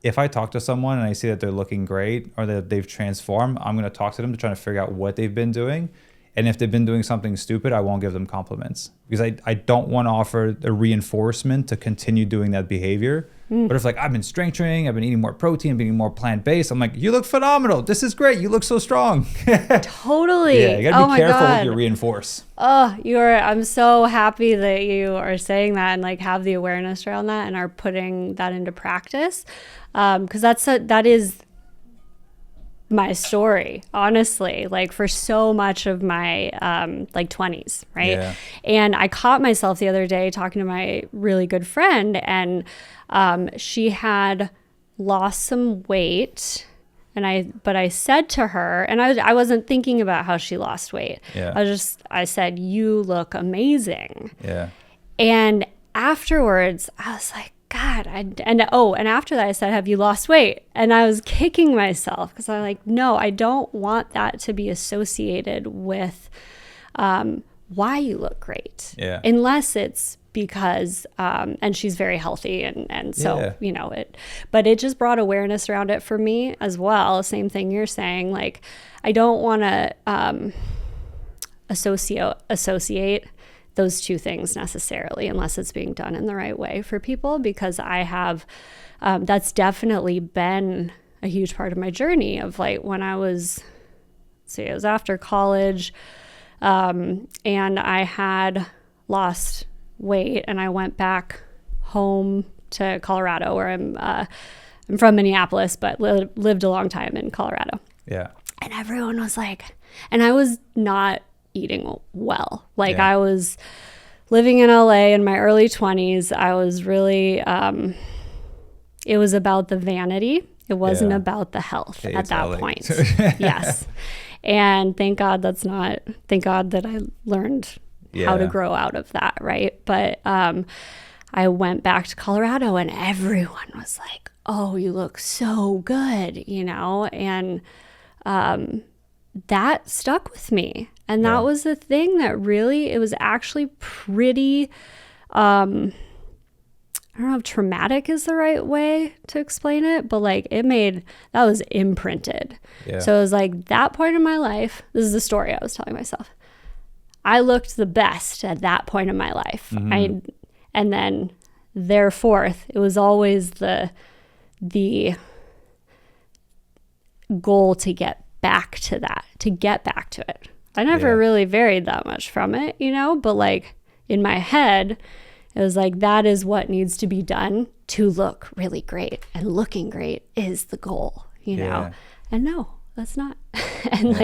Speaker 3: if I talk to someone and I see that they're looking great or that they've transformed, I'm going to talk to them to try to figure out what they've been doing. And if they've been doing something stupid, I won't give them compliments because I don't want to offer a reinforcement to continue doing that behavior. But if like, I've been strength training, I've been eating more protein, been eating more plant-based, I'm like, you look phenomenal. This is great. You look so strong.
Speaker 1: Totally.
Speaker 3: Yeah, you got to be careful what you reinforce.
Speaker 1: Oh, I'm so happy that you are saying that and like have the awareness around that and are putting that into practice. Because that is my story, honestly, like for so much of my like 20s, right? Yeah. And I caught myself the other day talking to my really good friend, and she had lost some weight, and I said to her, and I wasn't thinking about how she lost weight. Yeah. I said, you look amazing. Yeah. And afterwards I was like, God, and after that I said, have you lost weight? And I was kicking myself because I'm like, no, I don't want that to be associated with why you look great. Yeah. Unless it's because, and she's very healthy and so, but it just brought awareness around it for me as well. Same thing you're saying, like, I don't want to associate those two things necessarily unless it's being done in the right way for people, because I have that's definitely been a huge part of my journey of like when I was after college and I had lost weight and I went back home to Colorado where I'm from Minneapolis but lived a long time in Colorado. Yeah. And everyone was like, and I was not eating well. Like I was living in LA in my early 20s. I was really, it was about the vanity. It wasn't about the health at that point. Yes. And thank God that I learned how to grow out of that. Right. But, I went back to Colorado and everyone was like, oh, you look so good, and, that stuck with me. And that was the thing that really, it was actually pretty, I don't know if traumatic is the right way to explain it, but like that was imprinted. Yeah. So it was like that point in my life, this is the story I was telling myself. I looked the best at that point in my life. Mm-hmm. And then therefore, it was always the goal to get back to that, to get back to it. I never really varied that much from it, but like in my head, it was like, that is what needs to be done to look really great, and looking great is the goal, and no, that's not. And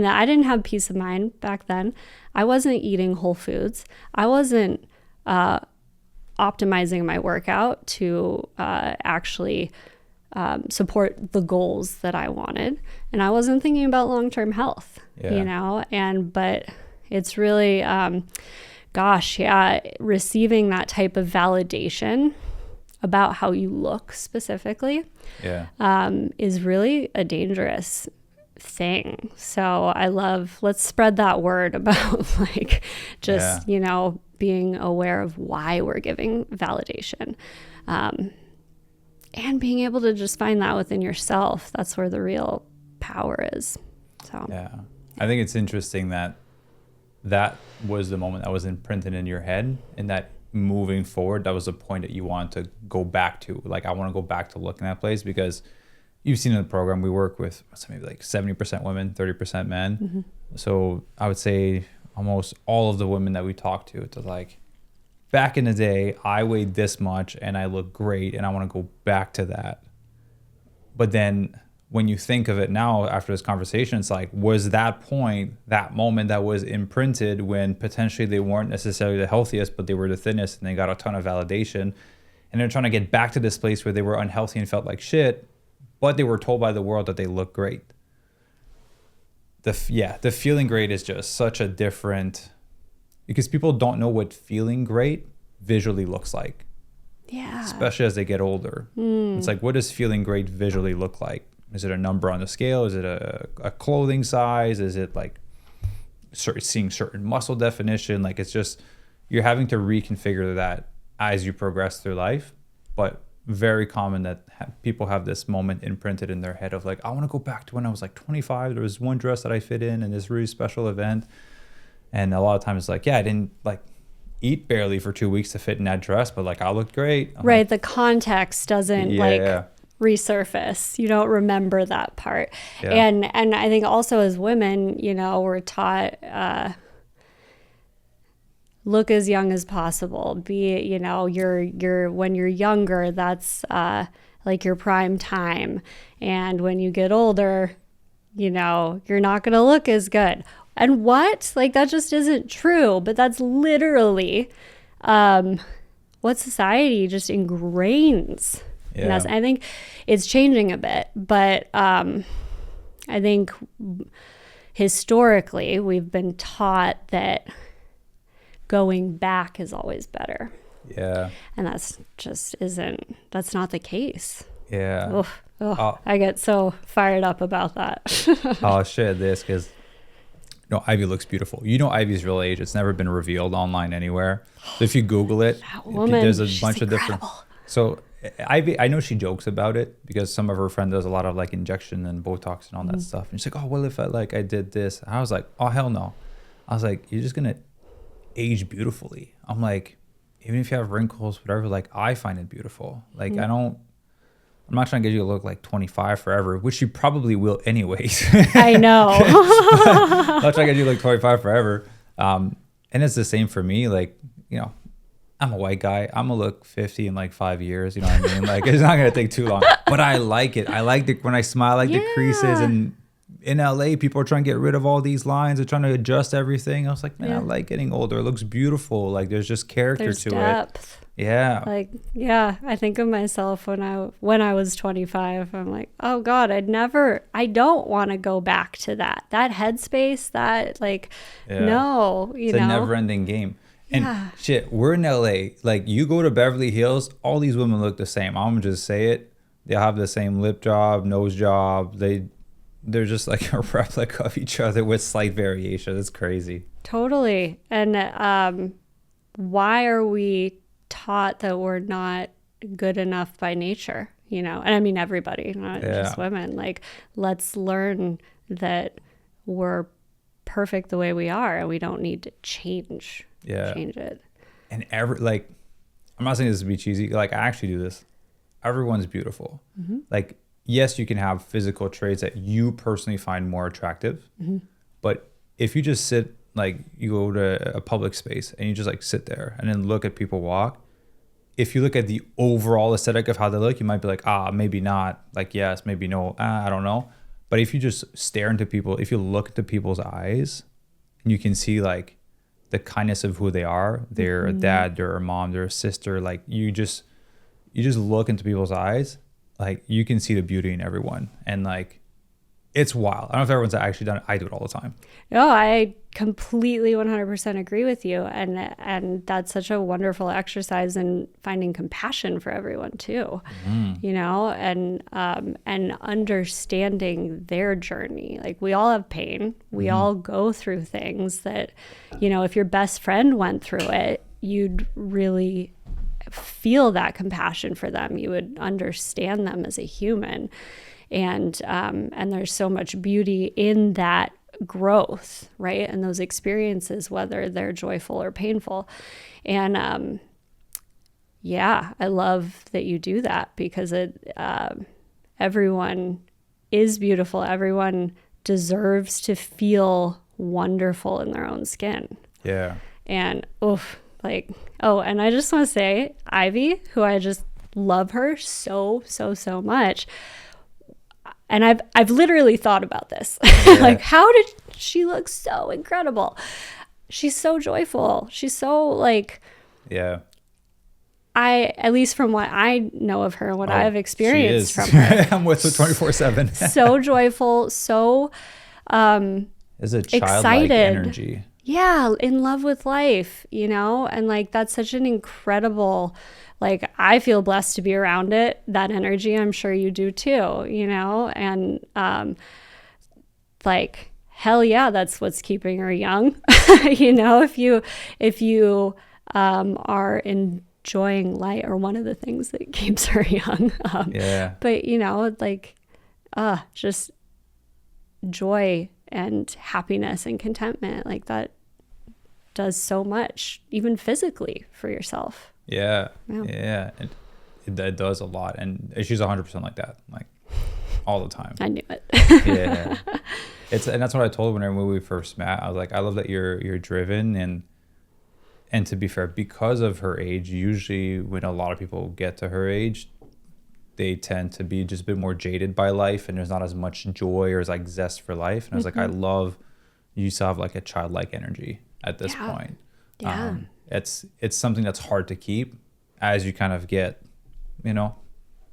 Speaker 1: I didn't have peace of mind back then. I wasn't eating whole foods. I wasn't optimizing my workout to actually support the goals that I wanted. And I wasn't thinking about long-term health, but it's really, receiving that type of validation about how you look specifically is really a dangerous thing. So let's spread that word about like just, being aware of why we're giving validation. And being able to just find that within yourself. That's where the real power is. So
Speaker 3: I think it's interesting that was the moment that was imprinted in your head, and that moving forward, that was the point that you want to go back to. Like, I want to go back to looking at that place, because you've seen in the program, we work with maybe like 70% women, 30% men. Mm-hmm. So I would say almost all of the women that we talk to, it's like, back in the day, I weighed this much and I look great and I want to go back to that. But then when you think of it now after this conversation, it's like, was that point, that moment that was imprinted when potentially they weren't necessarily the healthiest, but they were the thinnest and they got a ton of validation. And they're trying to get back to this place where they were unhealthy and felt like shit, but they were told by the world that they look great. The feeling great is just such a different, because people don't know what feeling great visually looks like.
Speaker 1: Yeah.
Speaker 3: Especially as they get older. It's like, what does feeling great visually look like? Is it a number on the scale? Is it a clothing size? Is it like seeing certain muscle definition? Like, it's just, you're having to reconfigure that as you progress through life. But very common that people have this moment imprinted in their head of like, I want to go back to when I was like 25. There was one dress that I fit in this really special event. And a lot of times it's like, yeah, I didn't like eat barely for 2 weeks to fit in that dress, but like I looked great.
Speaker 1: Right. Like, the context doesn't resurface. You don't remember that part. Yeah. And I think also as women, you know, we're taught, look as young as possible. Be, you know, you're when you're younger, that's like your prime time. And when you get older, you know, you're not going to look as good. And what? Like, that just isn't true. But that's literally what society just ingrains. Yeah. I think it's changing a bit. But I think historically we've been taught that going back is always better.
Speaker 3: Yeah.
Speaker 1: And that's not the case.
Speaker 3: Yeah.
Speaker 1: I get so fired up about that.
Speaker 3: I'll share this because, you know, Ivy looks beautiful. You know Ivy's real age. It's never been revealed online anywhere. So if you Google it, there's a bunch of different. So Ivy, I know she jokes about it because some of her friends does a lot of like injection and Botox and all that stuff. And she's like, oh, well, if I did this. And I was like, oh, hell no. I was like, you're just going to age beautifully. I'm like, even if you have wrinkles, whatever, like I find it beautiful. Like I'm not trying to get you to look like 25 forever, which you probably will anyways.
Speaker 1: I know.
Speaker 3: I'm not trying to get you to look 25 forever. And it's the same for me. Like, you know, I'm a white guy. I'm going to look 50 in like 5 years. You know what I mean? Like, it's not going to take too long. But I like it. I like when I smile, I like the creases. And in LA, people are trying to get rid of all these lines. They're trying to adjust everything. I was like, man, I like getting older. It looks beautiful. Like, there's just character to
Speaker 1: depth.
Speaker 3: It. Yeah.
Speaker 1: Like, yeah, I think of myself when I was 25. I'm like, oh God, I don't want to go back to that headspace, that like, no,
Speaker 3: it's a never-ending game. And shit, we're in LA. Like, you go to Beverly Hills, all these women look the same. I'm gonna just say it. They'll have the same lip job, nose job. They're just like a replica of each other with slight variation. It's crazy.
Speaker 1: Totally. And why are we taught that we're not good enough by nature? You know, and I mean everybody, not just women. Like, let's learn that we're perfect the way we are, and we don't need to change it.
Speaker 3: And I'm not saying this to be cheesy. Like, I actually do this. Everyone's beautiful. Like, yes, you can have physical traits that you personally find more attractive. But if you just sit, like, you go to a public space and you just like sit there and then look at people walk. If you look at the overall aesthetic of how they look, you might be like, maybe not. Like, yes, maybe no. I don't know. But if you just stare into people, if you look into people's eyes, and you can see like the kindness of who they are. They're a dad, they're a mom, they're a sister. Like, you just look into people's eyes. Like, you can see the beauty in everyone. And like, it's wild. I don't know if everyone's actually done it. I do it all the time.
Speaker 1: No, I completely 100% agree with you. And that's such a wonderful exercise in finding compassion for everyone too, you know, and understanding their journey. Like, we all have pain. We all go through things that, you know, if your best friend went through it, you'd really feel that compassion for them. You would understand them as a human. And there's so much beauty in that growth, right? And those experiences, whether they're joyful or painful. And I love that you do that, because everyone is beautiful. Everyone deserves to feel wonderful in their own skin.
Speaker 3: Yeah.
Speaker 1: And and I just want to say, Ivy, who I just love her so, so, so much. And I've literally thought about this. Yeah. Like, how did she look so incredible? She's so joyful. She's so like,
Speaker 3: yeah.
Speaker 1: At least from what I know of her, what I've experienced from her.
Speaker 3: I'm with her 24/7.
Speaker 1: So joyful, so
Speaker 3: is a childlike energy.
Speaker 1: Yeah, in love with life, you know? And like, that's such an incredible, like, I feel blessed to be around it, that energy. I'm sure you do too, you know? And like, hell yeah, that's what's keeping her young. You know, if you are enjoying light, or one of the things that keeps her young. But you know, like, just joy and happiness and contentment, like that does so much, even physically, for yourself.
Speaker 3: Yeah. And it does a lot. And she's 100% like that, like all the time.
Speaker 1: I knew it.
Speaker 3: Yeah. And that's what I told her when we first met. I was like, I love that you're driven, and to be fair, because of her age, usually when a lot of people get to her age, they tend to be just a bit more jaded by life, and there's not as much joy or as like zest for life. And I was like, I love you still have like a childlike energy at this point.
Speaker 1: Yeah.
Speaker 3: It's something that's hard to keep as you kind of get, you know,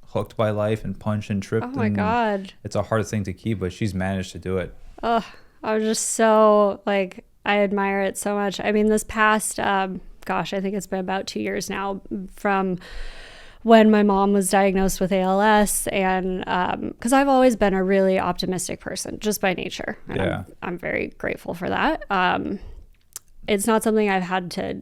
Speaker 3: hooked by life and punched and tripped.
Speaker 1: Oh my God.
Speaker 3: It's a hard thing to keep, but she's managed to do it.
Speaker 1: Oh, I was just so like, I admire it so much. I mean, this past, I think it's been about 2 years now from when my mom was diagnosed with ALS, and because I've always been a really optimistic person just by nature. And I'm very grateful for that. It's not something I've had to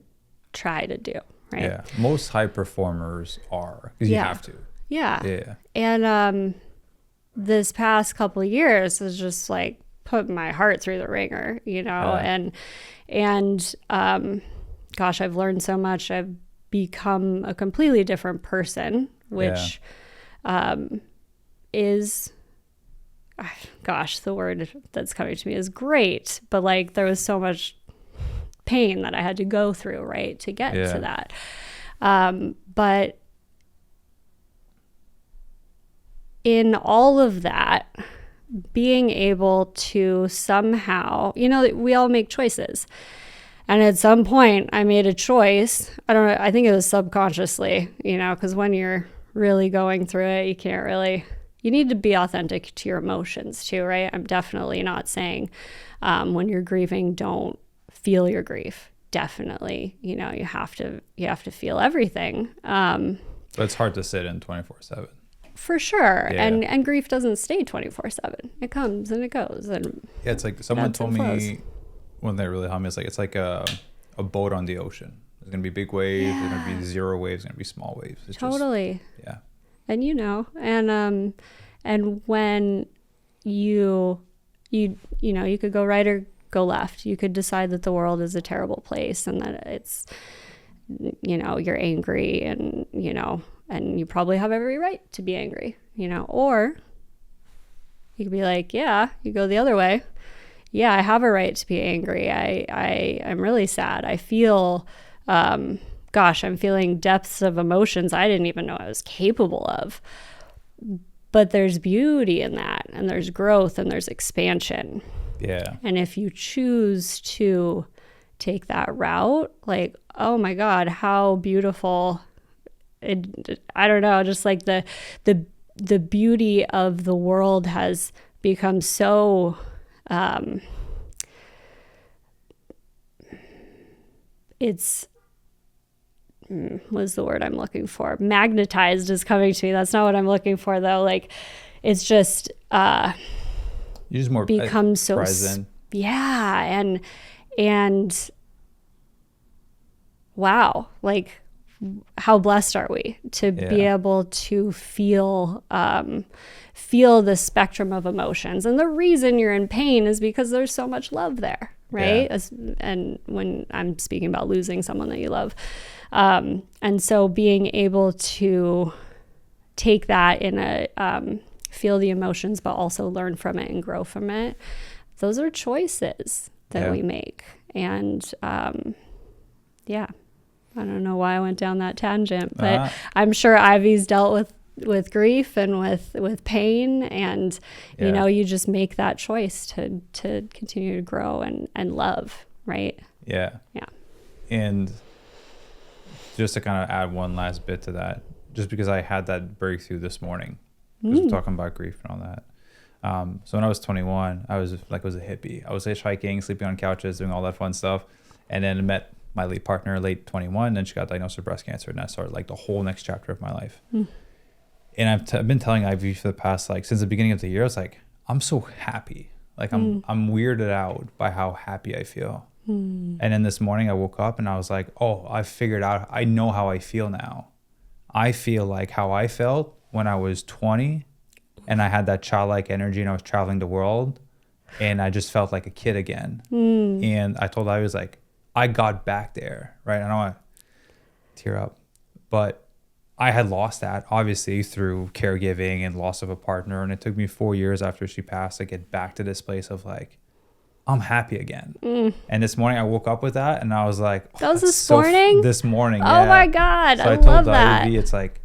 Speaker 1: try to do, right?
Speaker 3: Yeah, most high performers are, because you have to.
Speaker 1: Yeah. And this past couple of years is just like put my heart through the ringer, you know, and I've learned so much. I've become a completely different person, which is, the word that's coming to me is great, but like there was so much pain that I had to go through, right, to get to that. But in all of that, being able to somehow, you know, we all make choices. And at some point I made a choice. I don't know, I think it was subconsciously, you know, because when you're really going through it, you need to be authentic to your emotions too, right? I'm definitely not saying when you're grieving, don't feel your grief. Definitely, you know, you have to feel everything. But
Speaker 3: it's hard to sit in 24/7.
Speaker 1: For sure. Yeah. And grief doesn't stay 24/7. It comes and it goes. And
Speaker 3: yeah, it's like someone told me one thing that really helped me. It's like a boat on the ocean. There's gonna be big waves. There's gonna be zero waves. There's gonna be small waves. It's
Speaker 1: totally.
Speaker 3: Just,
Speaker 1: And you know, and when you know, you could go right or go left. You could decide that the world is a terrible place and that it's, you know, you're angry, and you know, and you probably have every right to be angry, you know, or you could be like, you go the other way. I have a right to be angry. I'm really sad. I feel, I'm feeling depths of emotions I didn't even know I was capable of. But there's beauty in that, and there's growth, and there's expansion. Yeah. And if you choose to take that route, like, oh my God, how beautiful. I don't know, just like the beauty of the world has become so it's what's the word I'm looking for? Magnetized is coming to me. That's not what I'm looking for though. Like, it's just
Speaker 3: you're just more
Speaker 1: become so
Speaker 3: present.
Speaker 1: And wow, like, how blessed are we to be able to feel the spectrum of emotions. And the reason you're in pain is because there's so much love there, right? And when I'm speaking about losing someone that you love. And so being able to take that in feel the emotions, but also learn from it and grow from it. Those are choices that we make. And I don't know why I went down that tangent, but I'm sure Ivy's dealt with grief and with pain, and you know, you just make that choice to continue to grow and love, right?
Speaker 3: Yeah. And just to kind of add one last bit to that, just because I had that breakthrough this morning, because we're talking about grief and all that. So when I was 21, I was a hippie. I was hitchhiking, sleeping on couches, doing all that fun stuff, and then met my late partner late 21, and she got diagnosed with breast cancer, and that started like the whole next chapter of my life. And I've been telling Ivy for the past, like, since the beginning of the year, I was like, I'm so happy. Like I'm weirded out by how happy I feel. And then this morning I woke up and I was like, oh, I figured out, I know how I feel now. I feel like how I felt when I was 20 and I had that childlike energy and I was traveling the world and I just felt like a kid again. And I told her, I was like, I got back there, right? I don't want to tear up, but I had lost that obviously through caregiving and loss of a partner. And it took me 4 years after she passed to get back to this place of like, I'm happy again. And this morning I woke up with that and I was like, oh,
Speaker 1: that was this morning?
Speaker 3: This morning.
Speaker 1: Oh my God.
Speaker 3: So
Speaker 1: I
Speaker 3: told
Speaker 1: love that.
Speaker 3: Ivy, it's like,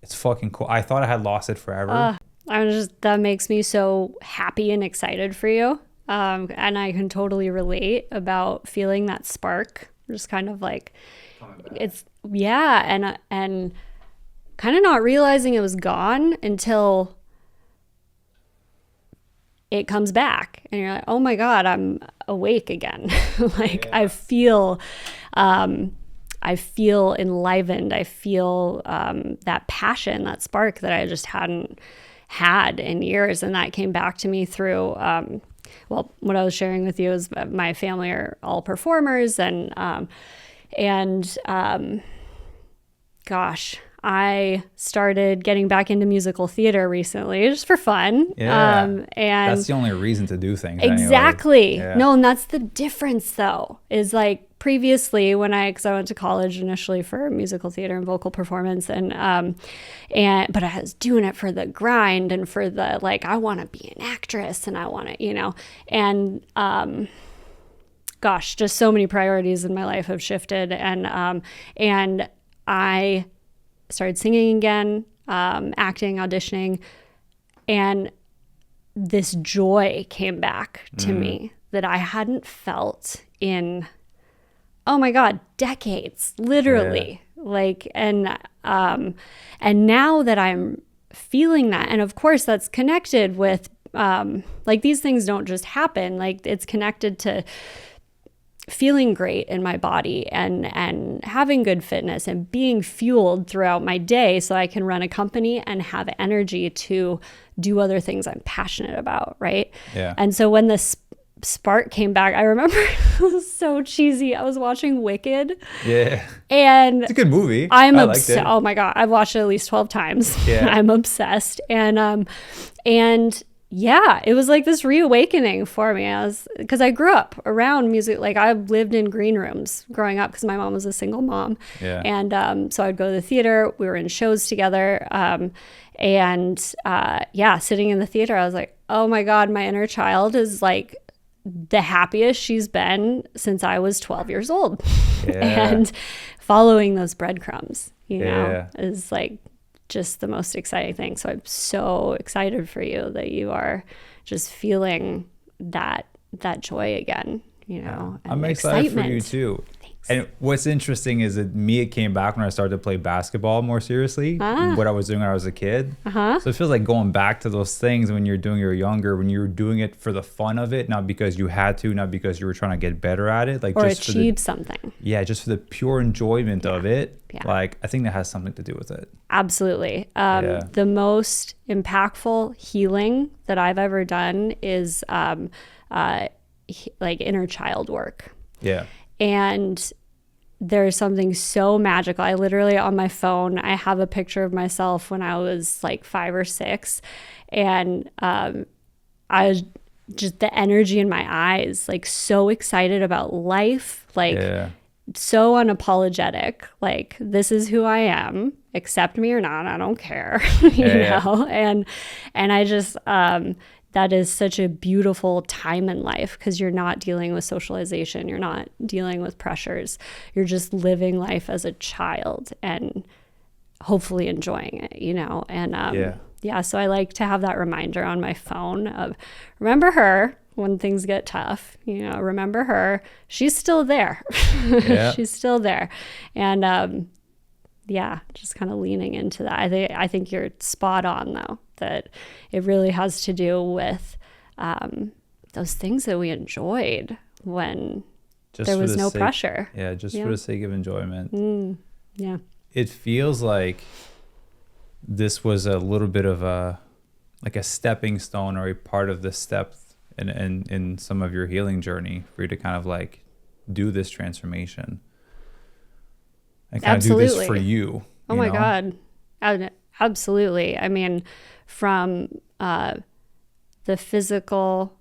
Speaker 3: it's fucking cool. I thought I had lost it forever.
Speaker 1: That makes me so happy and excited for you. And I can totally relate about feeling that spark. Just kind of like, it's, and kind of not realizing it was gone until it comes back and you're like, oh my God, I'm awake again. Like I feel enlivened. I feel that passion, that spark that I just hadn't had in years. And that came back to me through, well, what I was sharing with you is my family are all performers gosh, I started getting back into musical theater recently just for fun.
Speaker 3: And that's the only reason to do things.
Speaker 1: Exactly.
Speaker 3: Anyway.
Speaker 1: No, and that's the difference though, is like previously because I went to college initially for musical theater and vocal performance but I was doing it for the grind and for the, like, I want to be an actress and I want to, you know, and, gosh, just so many priorities in my life have shifted. And I started singing again, acting, auditioning, and this joy came back to me that I hadn't felt in, oh my God, decades, literally. Like, and now that I'm feeling that, and of course that's connected with, like, these things don't just happen. Like, it's connected to feeling great in my body and having good fitness and being fueled throughout my day so I can run a company and have energy to do other things I'm passionate about, right?
Speaker 3: Yeah.
Speaker 1: And so when this spark came back, I remember it was so cheesy. I was watching Wicked.
Speaker 3: Yeah.
Speaker 1: And
Speaker 3: it's a good movie.
Speaker 1: I'm obsessed. Oh my God. I've watched it at least 12 times. Yeah. I'm obsessed. And yeah, it was like this reawakening for me. Because I grew up around music. Like, I lived in green rooms growing up because my mom was a single mom.
Speaker 3: Yeah.
Speaker 1: And so I'd go to the theater. We were in shows together. Sitting in the theater, I was like, oh my God, my inner child is like the happiest she's been since I was 12 years old.
Speaker 3: Yeah.
Speaker 1: And following those breadcrumbs, you know, is like just the most exciting thing. So I'm so excited for you that you are just feeling that joy again, you know.
Speaker 3: I'm excited for you too. Thanks. And what's interesting is that it came back when I started to play basketball more seriously, what I was doing when I was a kid. So it feels like going back to those things when you're younger, when you were doing it for the fun of it, not because you had to, not because you were trying to get better at it, like,
Speaker 1: or
Speaker 3: just
Speaker 1: achieve something.
Speaker 3: Yeah, just for the pure enjoyment of it. Yeah. Like, I think that has something to do with it.
Speaker 1: Absolutely. The most impactful healing that I've ever done is like inner child work.
Speaker 3: Yeah.
Speaker 1: And there's something so magical. I literally, on my phone, I have a picture of myself when I was like 5 or 6. And I was just, the energy in my eyes, like so excited about life, like so unapologetic. Like, this is who I am. Accept me or not, I don't care. you know? And I just, that is such a beautiful time in life because you're not dealing with socialization. You're not dealing with pressures. You're just living life as a child. And hopefully enjoying it, and so I like to have that reminder on my phone of remember her when things get tough, remember her, she's still there. She's still there. And just kind of leaning into that. I think you're spot on though, that it really has to do with those things that we enjoyed when there was no pressure.
Speaker 3: Yeah, just for the sake of enjoyment. It feels like this was a little bit of a stepping stone or a part of the step in some of your healing journey for you to kind of like do this transformation and kind of do this for you.
Speaker 1: Oh my God. Absolutely. I mean, from the physical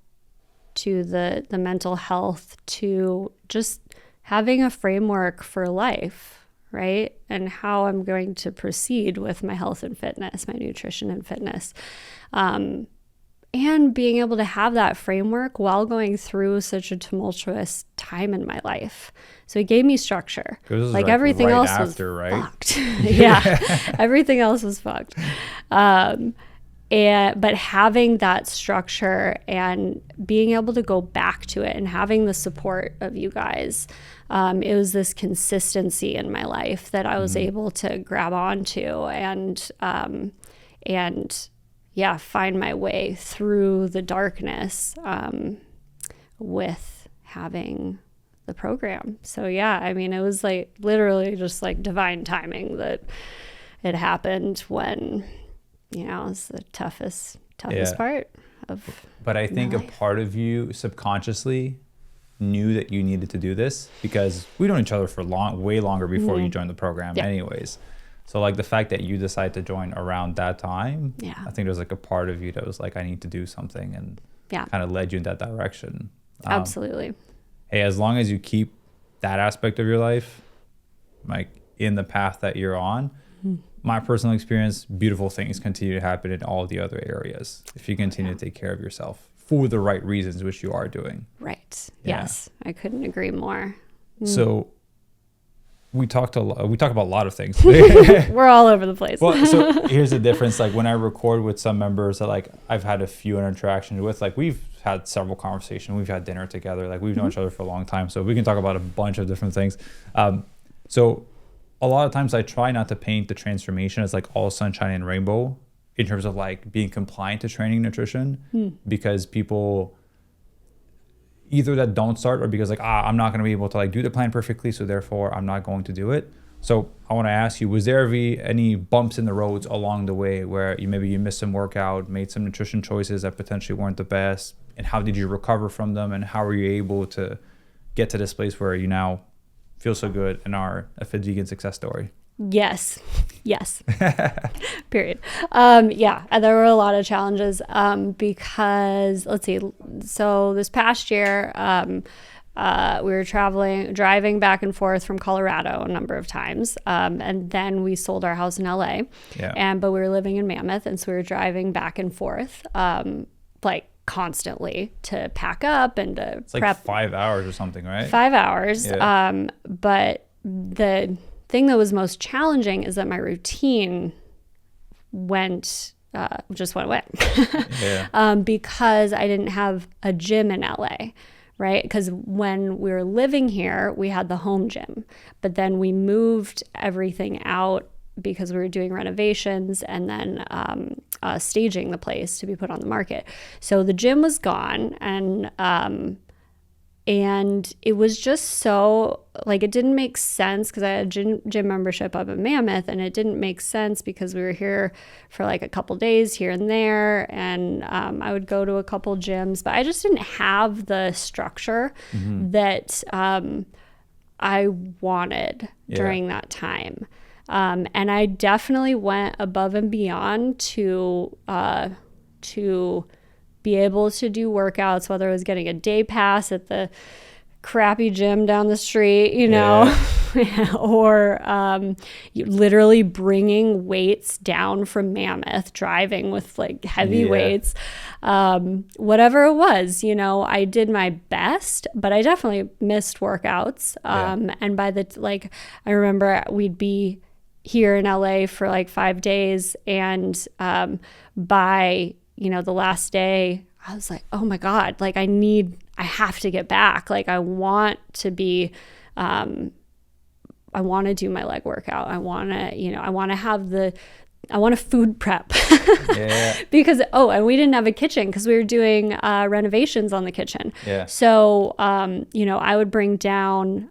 Speaker 1: to the mental health to just having a framework for life, right? And how I'm going to proceed with my health and fitness, my nutrition and fitness. And being able to have that framework while going through such a tumultuous time in my life. So it gave me structure. Like everything else was fucked. Everything else was fucked. But having that structure and being able to go back to it and having the support of you guys, it was this consistency in my life that I was able to grab onto and find my way through the darkness with having the program. So I mean, it was like literally just like divine timing that it happened when, it's the toughest part of.
Speaker 3: But I think a part of you subconsciously knew that you needed to do this because we known each other for way longer before you joined the program anyways. So like the fact that you decided to join around that time, I think there's like a part of you that was like, I need to do something and kind of led you in that direction.
Speaker 1: Absolutely.
Speaker 3: Hey, as long as you keep that aspect of your life, like in the path that you're on, my personal experience, beautiful things continue to happen in all the other areas. If you continue to take care of yourself for the right reasons, which you are doing.
Speaker 1: Right. Yeah. Yes. I couldn't agree more.
Speaker 3: So we talk about a lot of things.
Speaker 1: We're all over the place.
Speaker 3: Well, so here's the difference. Like when I record with some members that like I've had a few interactions with, like we've had several conversations, we've had dinner together, like we've known each other for a long time. So we can talk about a bunch of different things. So a lot of times I try not to paint the transformation as like all sunshine and rainbow in terms of like being compliant to training nutrition because people either that don't start or because like, I'm not going to be able to like do the plan perfectly. So therefore I'm not going to do it. So I want to ask you, was there any bumps in the roads along the way where you missed some workout, made some nutrition choices that potentially weren't the best? And how did you recover from them? And how were you able to get to this place where you now feel so good and are a fit vegan success story?
Speaker 1: Yes. Period. There were a lot of challenges because let's see. So this past year, we were driving back and forth from Colorado a number of times, and then we sold our house in LA. But we were living in Mammoth, and so we were driving back and forth, like constantly to pack up and to
Speaker 3: it's like prep. 5 hours or something, right?
Speaker 1: 5 hours. But the thing that was most challenging is that my routine just went away because I didn't have a gym in LA, right? Because when we were living here, we had the home gym, but then we moved everything out because we were doing renovations and then staging the place to be put on the market. So the gym was gone, and it was just so, like, it didn't make sense because I had a gym membership up in Mammoth, and it didn't make sense because we were here for like a couple days here and there, and I would go to a couple gyms, but I just didn't have the structure that I wanted during that time. And I definitely went above and beyond to be able to do workouts, whether it was getting a day pass at the crappy gym down the street, or literally bringing weights down from Mammoth, driving with like heavy weights, whatever it was, I did my best, but I definitely missed workouts. And by I remember we'd be here in LA for like 5 days. And by, the last day, I was like, oh my God, like I have to get back. Like I want to be, I want to do my leg workout. I want to, I want to food prep because, and we didn't have a kitchen because we were doing renovations on the kitchen.
Speaker 3: Yeah.
Speaker 1: So, I would bring down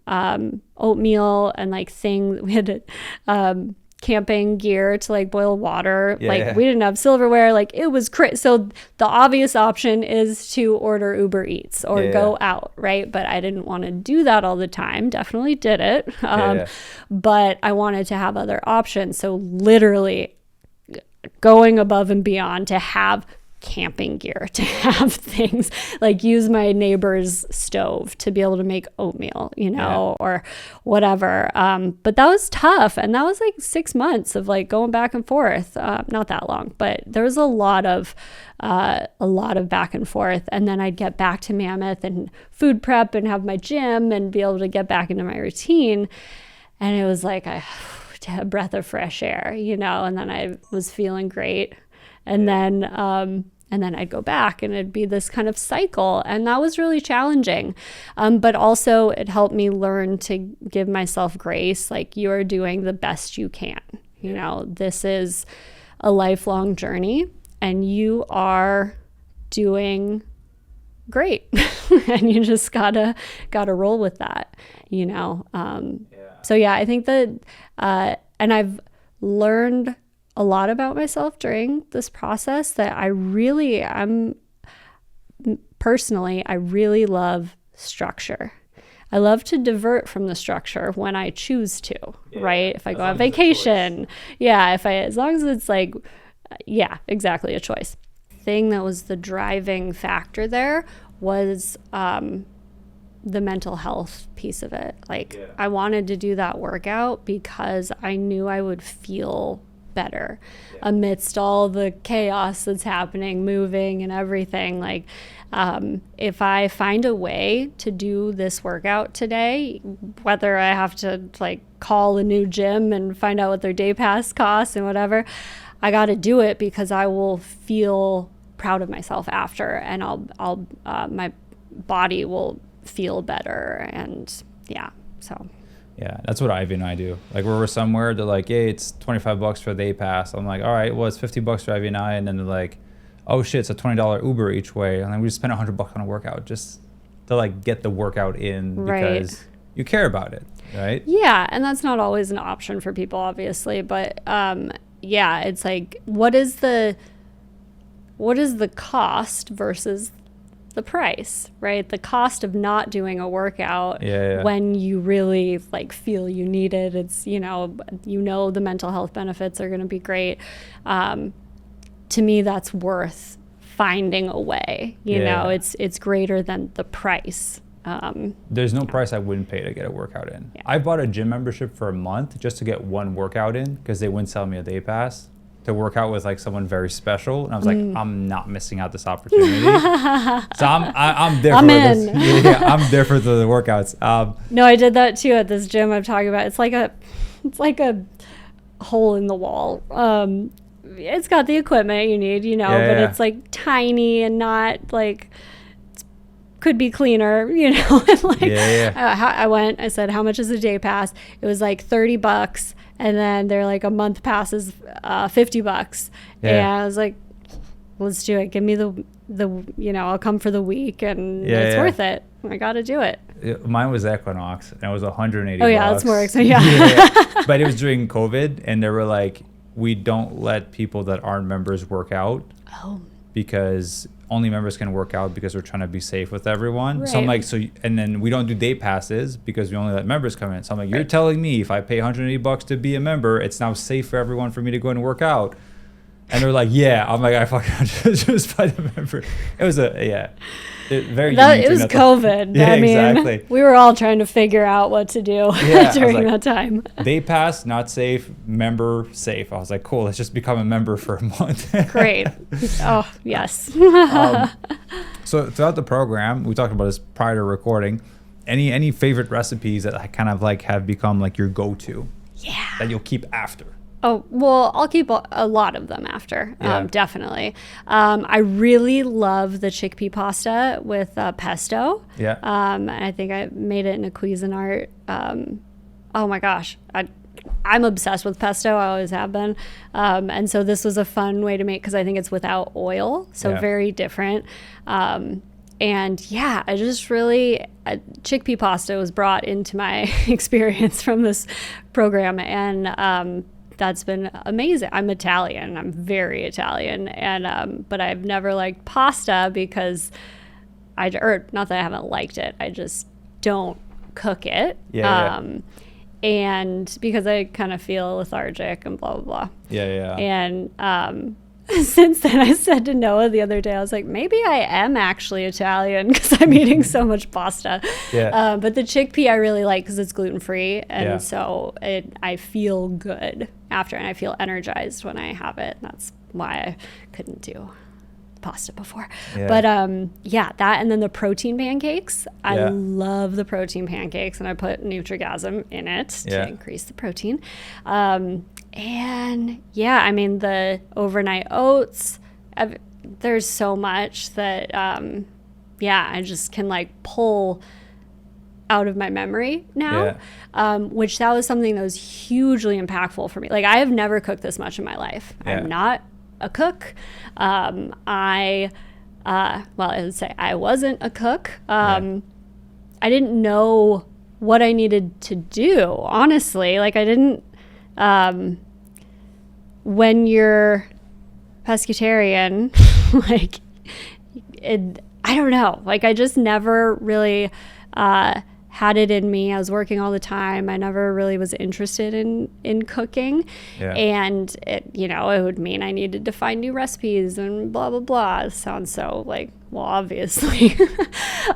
Speaker 1: oatmeal and like we had camping gear to like boil water. We didn't have silverware. Like it was so the obvious option is to order Uber Eats or go out, right? But I didn't want to do that all the time. Definitely did it. But I wanted to have other options. So literally going above and beyond to have camping gear, to have things like use my neighbor's stove to be able to make oatmeal, or whatever. But that was tough. And that was like 6 months of like going back and forth. Not that long, but there was a lot of back and forth. And then I'd get back to Mammoth and food prep and have my gym and be able to get back into my routine. And it was like a breath of fresh air, and then I was feeling great. And then I'd go back and it'd be this kind of cycle. And that was really challenging. But also it helped me learn to give myself grace. Like you're doing the best you can. This is a lifelong journey and you are doing great. And you just gotta roll with that, So yeah, I think that, and I've learned a lot about myself during this process that I really love structure. I love to divert from the structure when I choose to, right? If I go on vacation, as long as it's like, exactly, a choice. Thing that was the driving factor there was the mental health piece of it. I wanted to do that workout because I knew I would feel better amidst all the chaos that's happening, moving and everything. If I find a way to do this workout today, whether I have to call a new gym and find out what their day pass costs and whatever, I got to do it because I will feel proud of myself after, and I'll my body will feel better. And
Speaker 3: that's what Ivy and I do. We're somewhere, they're like, hey, it's $25 for the day pass. I'm like, all right, well, it's $50 for Ivy and I. And then they're like, oh shit, it's a $20 Uber each way. And then we just spent $100 on a workout just to get the workout in because you care about it, right? Yeah,
Speaker 1: and that's not always an option for people, obviously. But it's like, what is the cost versus the price, right? The cost of not doing a workout when you really feel you need it. It's, the mental health benefits are going to be great. To me, that's worth finding a way, it's greater than the price.
Speaker 3: There's no price I wouldn't pay to get a workout in. I bought a gym membership for a month just to get one workout in because they wouldn't sell me a day pass to work out with someone very special, and I was like, I'm not missing out this opportunity. So I'm there for this. I'm there for the workouts.
Speaker 1: No, I did that too at this gym I'm talking about. It's like a hole in the wall. It's got the equipment you need, but it's tiny and not could be cleaner, I went, I said, how much is a day pass? It was $30. And then they're a month pass is $50. And I was like, let's do it. Give me the I'll come for the week and it's worth it. I got to do it.
Speaker 3: Mine was Equinox and it was $180.
Speaker 1: Oh yeah, that's more expensive.
Speaker 3: But it was during COVID and they were like, we don't let people that aren't members work out. Oh. Because only members can work out because we're trying to be safe with everyone. Right. So I'm like, and then we don't do day passes because we only let members come in. So I'm like, you're telling me if I pay $180 to be a member, it's now safe for everyone for me to go and work out. And they're like, yeah. I'm like, I fucking just buy the member. It was it was COVID.
Speaker 1: I mean, exactly. We were all trying to figure out what to do during that time.
Speaker 3: Day pass, not safe. Member, safe. I was like, cool. Let's just become a member for a month.
Speaker 1: Great. Oh, yes.
Speaker 3: So throughout the program, we talked about this prior to recording. Any favorite recipes that kind of have become your go-to? that you'll keep after?
Speaker 1: Oh, well, I'll keep a lot of them after, definitely. I really love the chickpea pasta with pesto.
Speaker 3: Yeah.
Speaker 1: And I think I made it in a Cuisinart. Oh my gosh. I'm obsessed with pesto. I always have been. And so this was a fun way to make, because I think it's without oil. So very different. And yeah, I just really, chickpea pasta was brought into my experience from this program. And that's been amazing. I'm Italian. I'm very Italian. And but I've never liked pasta because not that I haven't liked it. I just don't cook it. And because I kind of feel lethargic and blah, blah, blah. And since then, I said to Noah the other day, I was like, maybe I am actually Italian because I'm eating so much pasta. But the chickpea I really like because it's gluten-free. And so I feel good after, and I feel energized when I have it. That's why I couldn't do pasta before. But that, and then the protein pancakes. I love the protein pancakes, and I put Nutrigazm in it to increase the protein. And I mean, the overnight oats, there's so much that I just can like pull out of my memory now, which that was something that was hugely impactful for me. Like, I have never cooked this much in my life. I'm not a cook. I would say I wasn't a cook. I didn't know what I needed to do, honestly. Like, I didn't, when you're pescatarian, like, I don't know. Like, I just never really, had it in me. I was working all the time. I never really was interested in cooking. And it would mean I needed to find new recipes and blah, blah, blah. It sounds so like, well, obviously.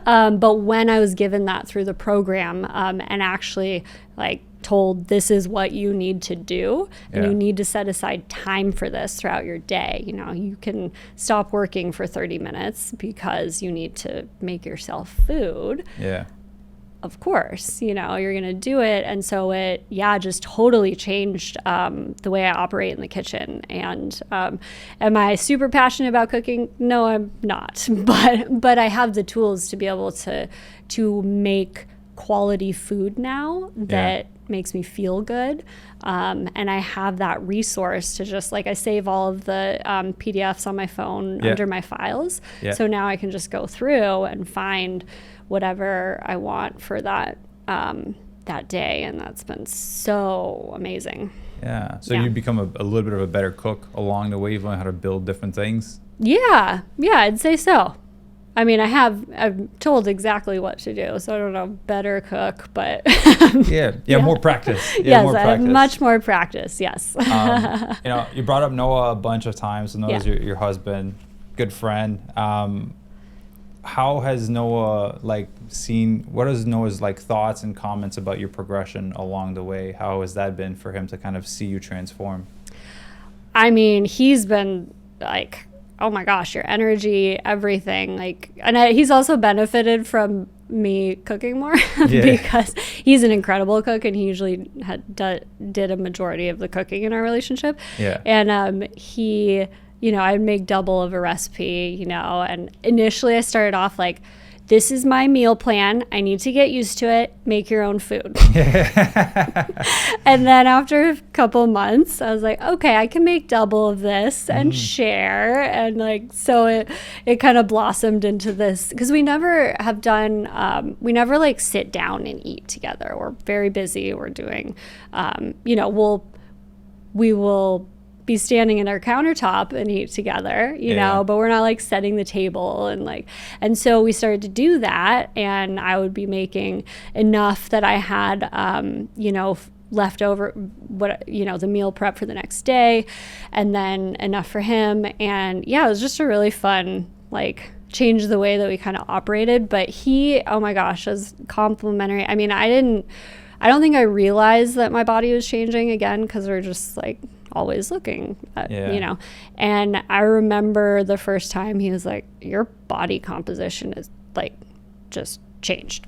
Speaker 1: But when I was given that through the program, and actually like told this is what you need to do, and you need to set aside time for this throughout your day. You can stop working for 30 minutes because you need to make yourself food. Of course, you're going to do it. And so it, just totally changed the way I operate in the kitchen. And am I super passionate about cooking? No, I'm not. But I have the tools to be able to make quality food now that makes me feel good. And I have that resource to just, like, I save all of the PDFs on my phone under my files. So now I can just go through and find whatever I want for that day, and that's been so amazing.
Speaker 3: So you become a little bit of a better cook along the way. You've learned how to build different things. I'd say so. I mean, I'm told exactly what to do, so I don't know, better cook, but more practice.
Speaker 1: Yes, I have much more practice. Yes.
Speaker 3: You brought up Noah a bunch of times, and Noah's your husband, good friend. How has Noah what is Noah's thoughts and comments about your progression along the way? How has that been for him to kind of see you transform?
Speaker 1: I mean, he's been like, oh my gosh, your energy, everything. He's also benefited from me cooking more because he's an incredible cook, and he usually did a majority of the cooking in our relationship. And he, I'd make double of a recipe, and initially I started off like, this is my meal plan. I need to get used to it. Make your own food. And then after a couple months, I was like, okay, I can make double of this and share. And so it kind of blossomed into this, because we never have done, we never sit down and eat together. We're very busy. We're doing, we will be standing at our countertop and eat together, but we're not setting the table and so we started to do that, and I would be making enough that I had, leftover, the meal prep for the next day, and then enough for him. And it was just a really fun, change the way that we kind of operated. But he, oh my gosh, was complimentary. I mean, I don't think I realized that my body was changing again, because we're just always looking at, and I remember the first time he was like, your body composition is just changed.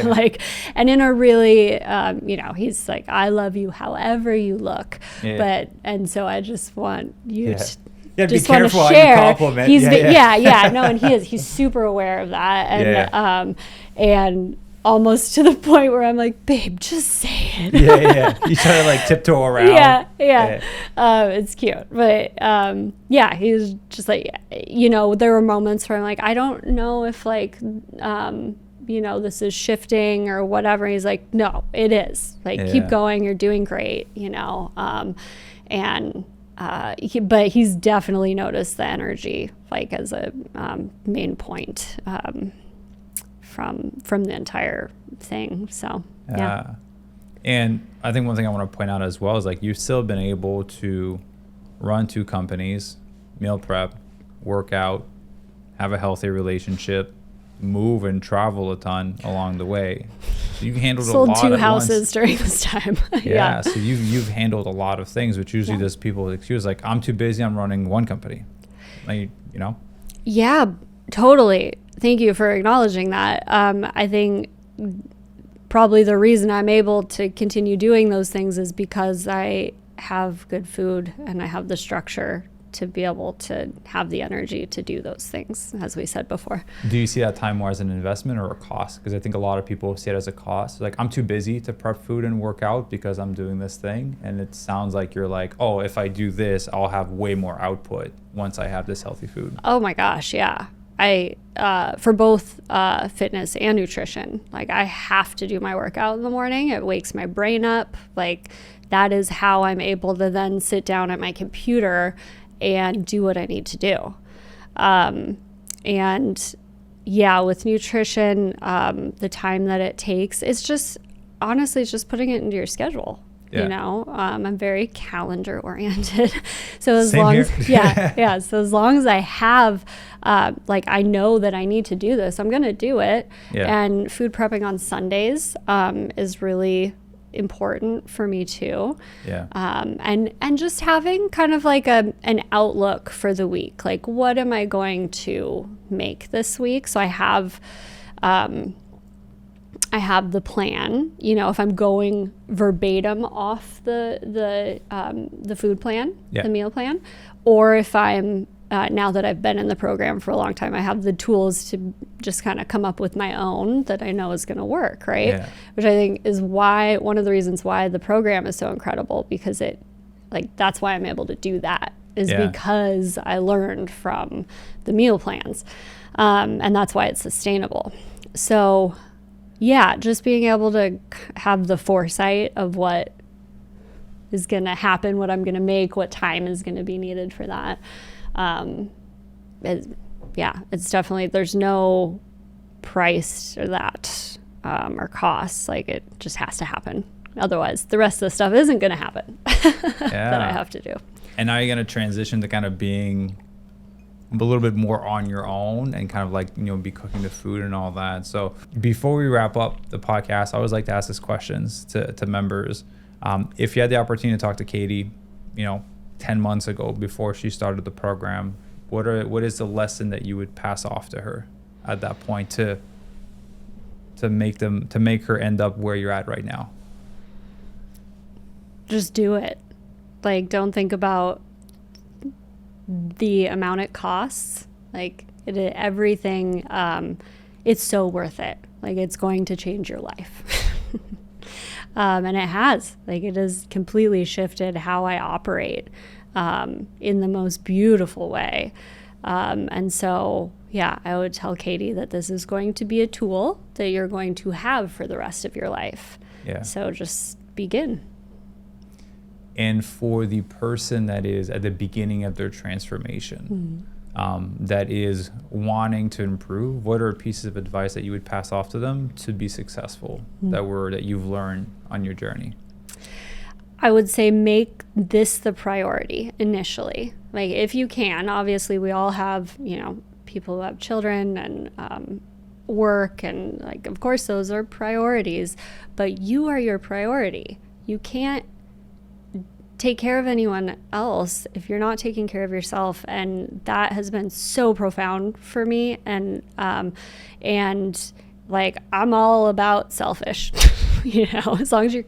Speaker 1: Like, and in a really, you know, he's like, I love you however you look. And so I just want you to just
Speaker 2: be careful
Speaker 1: want to share.
Speaker 2: How you compliment.
Speaker 1: He's no, and he's super aware of that. And, and almost to the point where I'm like, babe, just say it.
Speaker 2: You try to like tiptoe around.
Speaker 1: It's cute. But he's just like, you know, there were moments where I'm like, I don't know if like, you know, this is shifting or whatever. He's like, no, it is. Like, keep going. You're doing great, you know. But he's definitely noticed the energy, like, as a main point from the entire thing. So,
Speaker 3: And I think one thing I want to point out as well is, like, you've still been able to run 2 companies, meal prep, work out, have a healthy relationship, move and travel a ton along the way. So you handled a lot.
Speaker 1: Sold 2 houses during this time.
Speaker 3: So you've handled a lot of things, which usually there's people excuse like, I'm too busy, I'm running one company. Like, you know?
Speaker 1: Yeah, totally. Thank you for acknowledging that. I think probably the reason I'm able to continue doing those things is because I have good food and I have the structure to be able to have the energy to do those things, as we said before.
Speaker 3: Do you see that time more as an investment or a cost? Because I think a lot of people see it as a cost. Like, I'm too busy to prep food and work out because I'm doing this thing. And it sounds like you're like, oh, if I do this, I'll have way more output once I have this healthy food.
Speaker 1: Oh my gosh, yeah. I for both fitness and nutrition, like, I have to do my workout in the morning. It wakes my brain up. Like, that is how I'm able to then sit down at my computer and do what I need to do. And yeah, with nutrition, the time that it takes, it's just, honestly, it's just putting it into your schedule. You know, I'm very calendar oriented. So as long as, so as long as I have, like, I know that I need to do this, I'm going to do it. And food prepping on Sundays, is really important for me too. And just having kind of like an outlook for the week. Like, what am I going to make this week? So I have the plan, you know, if I'm going verbatim off the food plan, the meal plan, or if I'm, now that I've been in the program for a long time, I have the tools to just kind of come up with my own that I know is going to work, right? Which I think is one of the reasons why the program is so incredible, because that's why I'm able to do that, is because I learned from the meal plans. And that's why it's sustainable. So yeah, just being able to have the foresight of what is going to happen, what I'm going to make, what time is going to be needed for that. It's definitely, there's no price or that, or costs. Like, it just has to happen. Otherwise, the rest of the stuff isn't going to happen that I have to do.
Speaker 3: And now you're going to transition to kind of being a little bit more on your own and kind of like, you know, be cooking the food and all that. So before we wrap up the podcast, I always like to ask these questions to members. If you had the opportunity to talk to Kaytee, you know, 10 months ago before she started the program, what is the lesson that you would pass off to her at that point to make her end up where you're at right now?
Speaker 1: Just do it. Like, don't think about the amount it costs. Like, everything, it's so worth it. Like, it's going to change your life. And it has. Like, it has completely shifted how I operate, in the most beautiful way. And so, yeah, I would tell Kaytee that this is going to be a tool that you're going to have for the rest of your life. So just begin.
Speaker 3: And for the person that is at the beginning of their transformation, that is wanting to improve, what are pieces of advice that you would pass off to them to be successful, that you've learned on your journey?
Speaker 1: I would say make this the priority initially. Like, if you can, obviously we all have, you know, people who have children and work, and, like, of course those are priorities, but you are your priority. You can't take care of anyone else if you're not taking care of yourself. And that has been so profound for me. And like, I'm all about selfish, as long as you're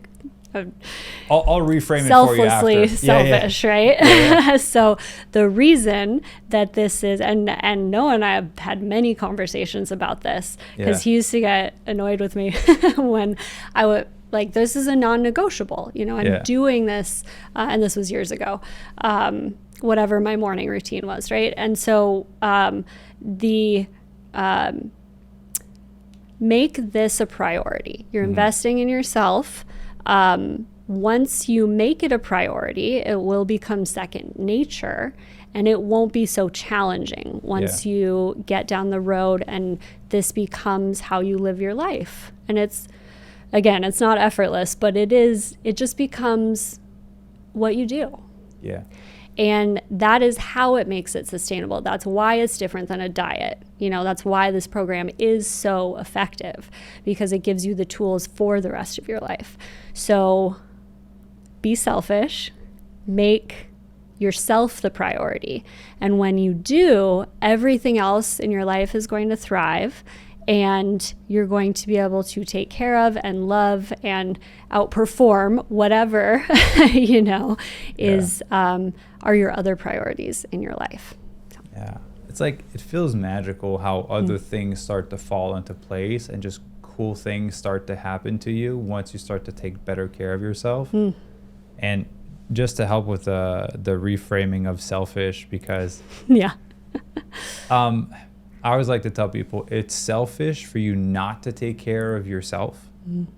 Speaker 3: I'll reframe it for you after.
Speaker 1: Selflessly selfish, right? Yeah. So the reason that this is, and Noah and I have had many conversations about this, because he used to get annoyed with me when I would, like, this is a non-negotiable, I'm doing this, and this was years ago, whatever my morning routine was, right? And so make this a priority. You're investing in yourself. Once you make it a priority, it will become second nature, and it won't be so challenging once you get down the road and this becomes how you live your life. And it's not effortless, but it just becomes what you do.
Speaker 3: Yeah.
Speaker 1: And that is how it makes it sustainable. That's why it's different than a diet. That's why this program is so effective, because it gives you the tools for the rest of your life. So be selfish, make yourself the priority. And when you do, everything else in your life is going to thrive, and you're going to be able to take care of and love and outperform whatever, are your other priorities in your life. So.
Speaker 3: Yeah. It's like, it feels magical how other things start to fall into place, and just cool things start to happen to you once you start to take better care of yourself. And just to help with the reframing of selfish, because I always like to tell people it's selfish for you not to take care of yourself,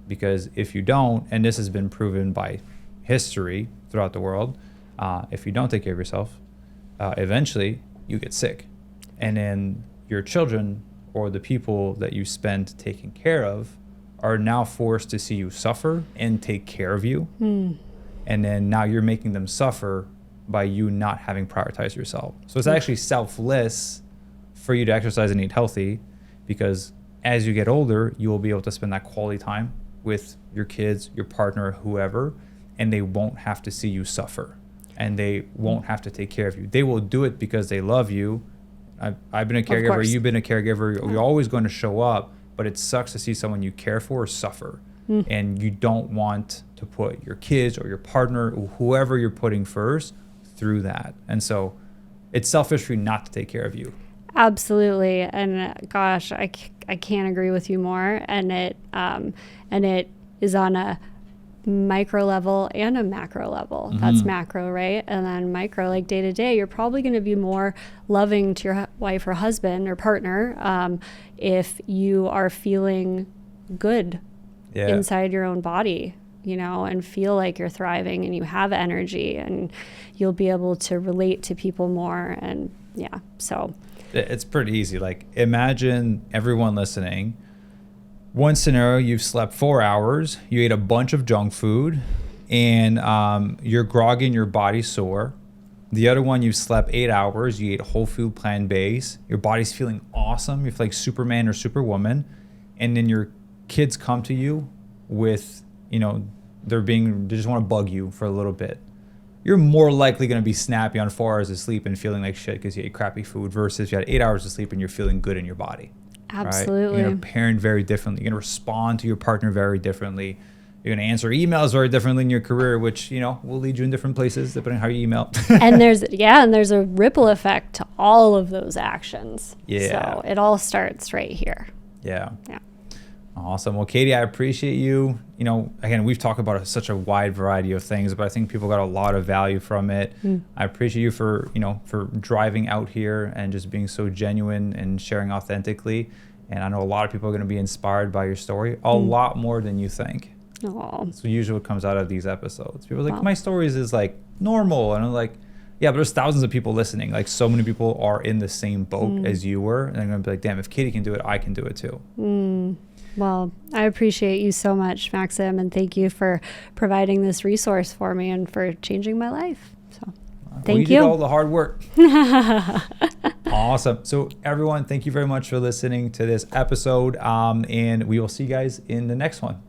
Speaker 3: because if you don't, and this has been proven by history throughout the world, if you don't take care of yourself, eventually you get sick, and then your children or the people that you spend taking care of are now forced to see you suffer and take care of you. And then now you're making them suffer by you not having prioritized yourself. So it's actually selfless for you to exercise and eat healthy, because as you get older, you will be able to spend that quality time with your kids, your partner, whoever, and they won't have to see you suffer, and they won't have to take care of you. They will do it because they love you. I've been a caregiver, you've been a caregiver, you're always going to show up, but it sucks to see someone you care for suffer. And you don't want to put your kids or your partner or whoever you're putting first through that. And so it's selfish for you not to take care of you.
Speaker 1: Absolutely. And gosh, I can't agree with you more. And it is on a micro level and a macro level. That's macro, right? And then micro, like day to day, you're probably going to be more loving to your wife or husband or partner if you are feeling good inside your own body, and feel like you're thriving and you have energy, and you'll be able to relate to people more. And so
Speaker 3: it's pretty easy. Like, imagine everyone listening. One scenario, you've slept 4 hours, you ate a bunch of junk food, and you're groggy and your body's sore. The other one, you've slept 8 hours, you ate whole food, plant-based, your body's feeling awesome, you feel like Superman or Superwoman, and then your kids come to you with, they just want to bug you for a little bit. You're more likely going to be snappy on 4 hours of sleep and feeling like shit because you ate crappy food, versus you had 8 hours of sleep and you're feeling good in your body.
Speaker 1: Absolutely.
Speaker 3: Right? You're going to parent very differently. You're going to respond to your partner very differently. You're going to answer emails very differently in your career, which, will lead you in different places depending on how you email.
Speaker 1: And there's a ripple effect to all of those actions.
Speaker 3: Yeah.
Speaker 1: So it all starts right here.
Speaker 3: Yeah. Awesome. Well, Kaytee, I appreciate you. Again, we've talked about such a wide variety of things, but I think people got a lot of value from it. I appreciate you for driving out here and just being so genuine and sharing authentically. And I know a lot of people are going to be inspired by your story, a lot more than you think.
Speaker 1: Aww.
Speaker 3: That's usually what comes out of these episodes. People are like, my stories is like normal. And I'm like, yeah, but there's thousands of people listening. Like, so many people are in the same boat as you were. And I'm going to be like, damn, if Kaytee can do it, I can do it too.
Speaker 1: Well, I appreciate you so much, Maxim, and thank you for providing this resource for me and for changing my life. So, thank you.
Speaker 3: You did all the hard work. Awesome. So, everyone, thank you very much for listening to this episode, and we will see you guys in the next one.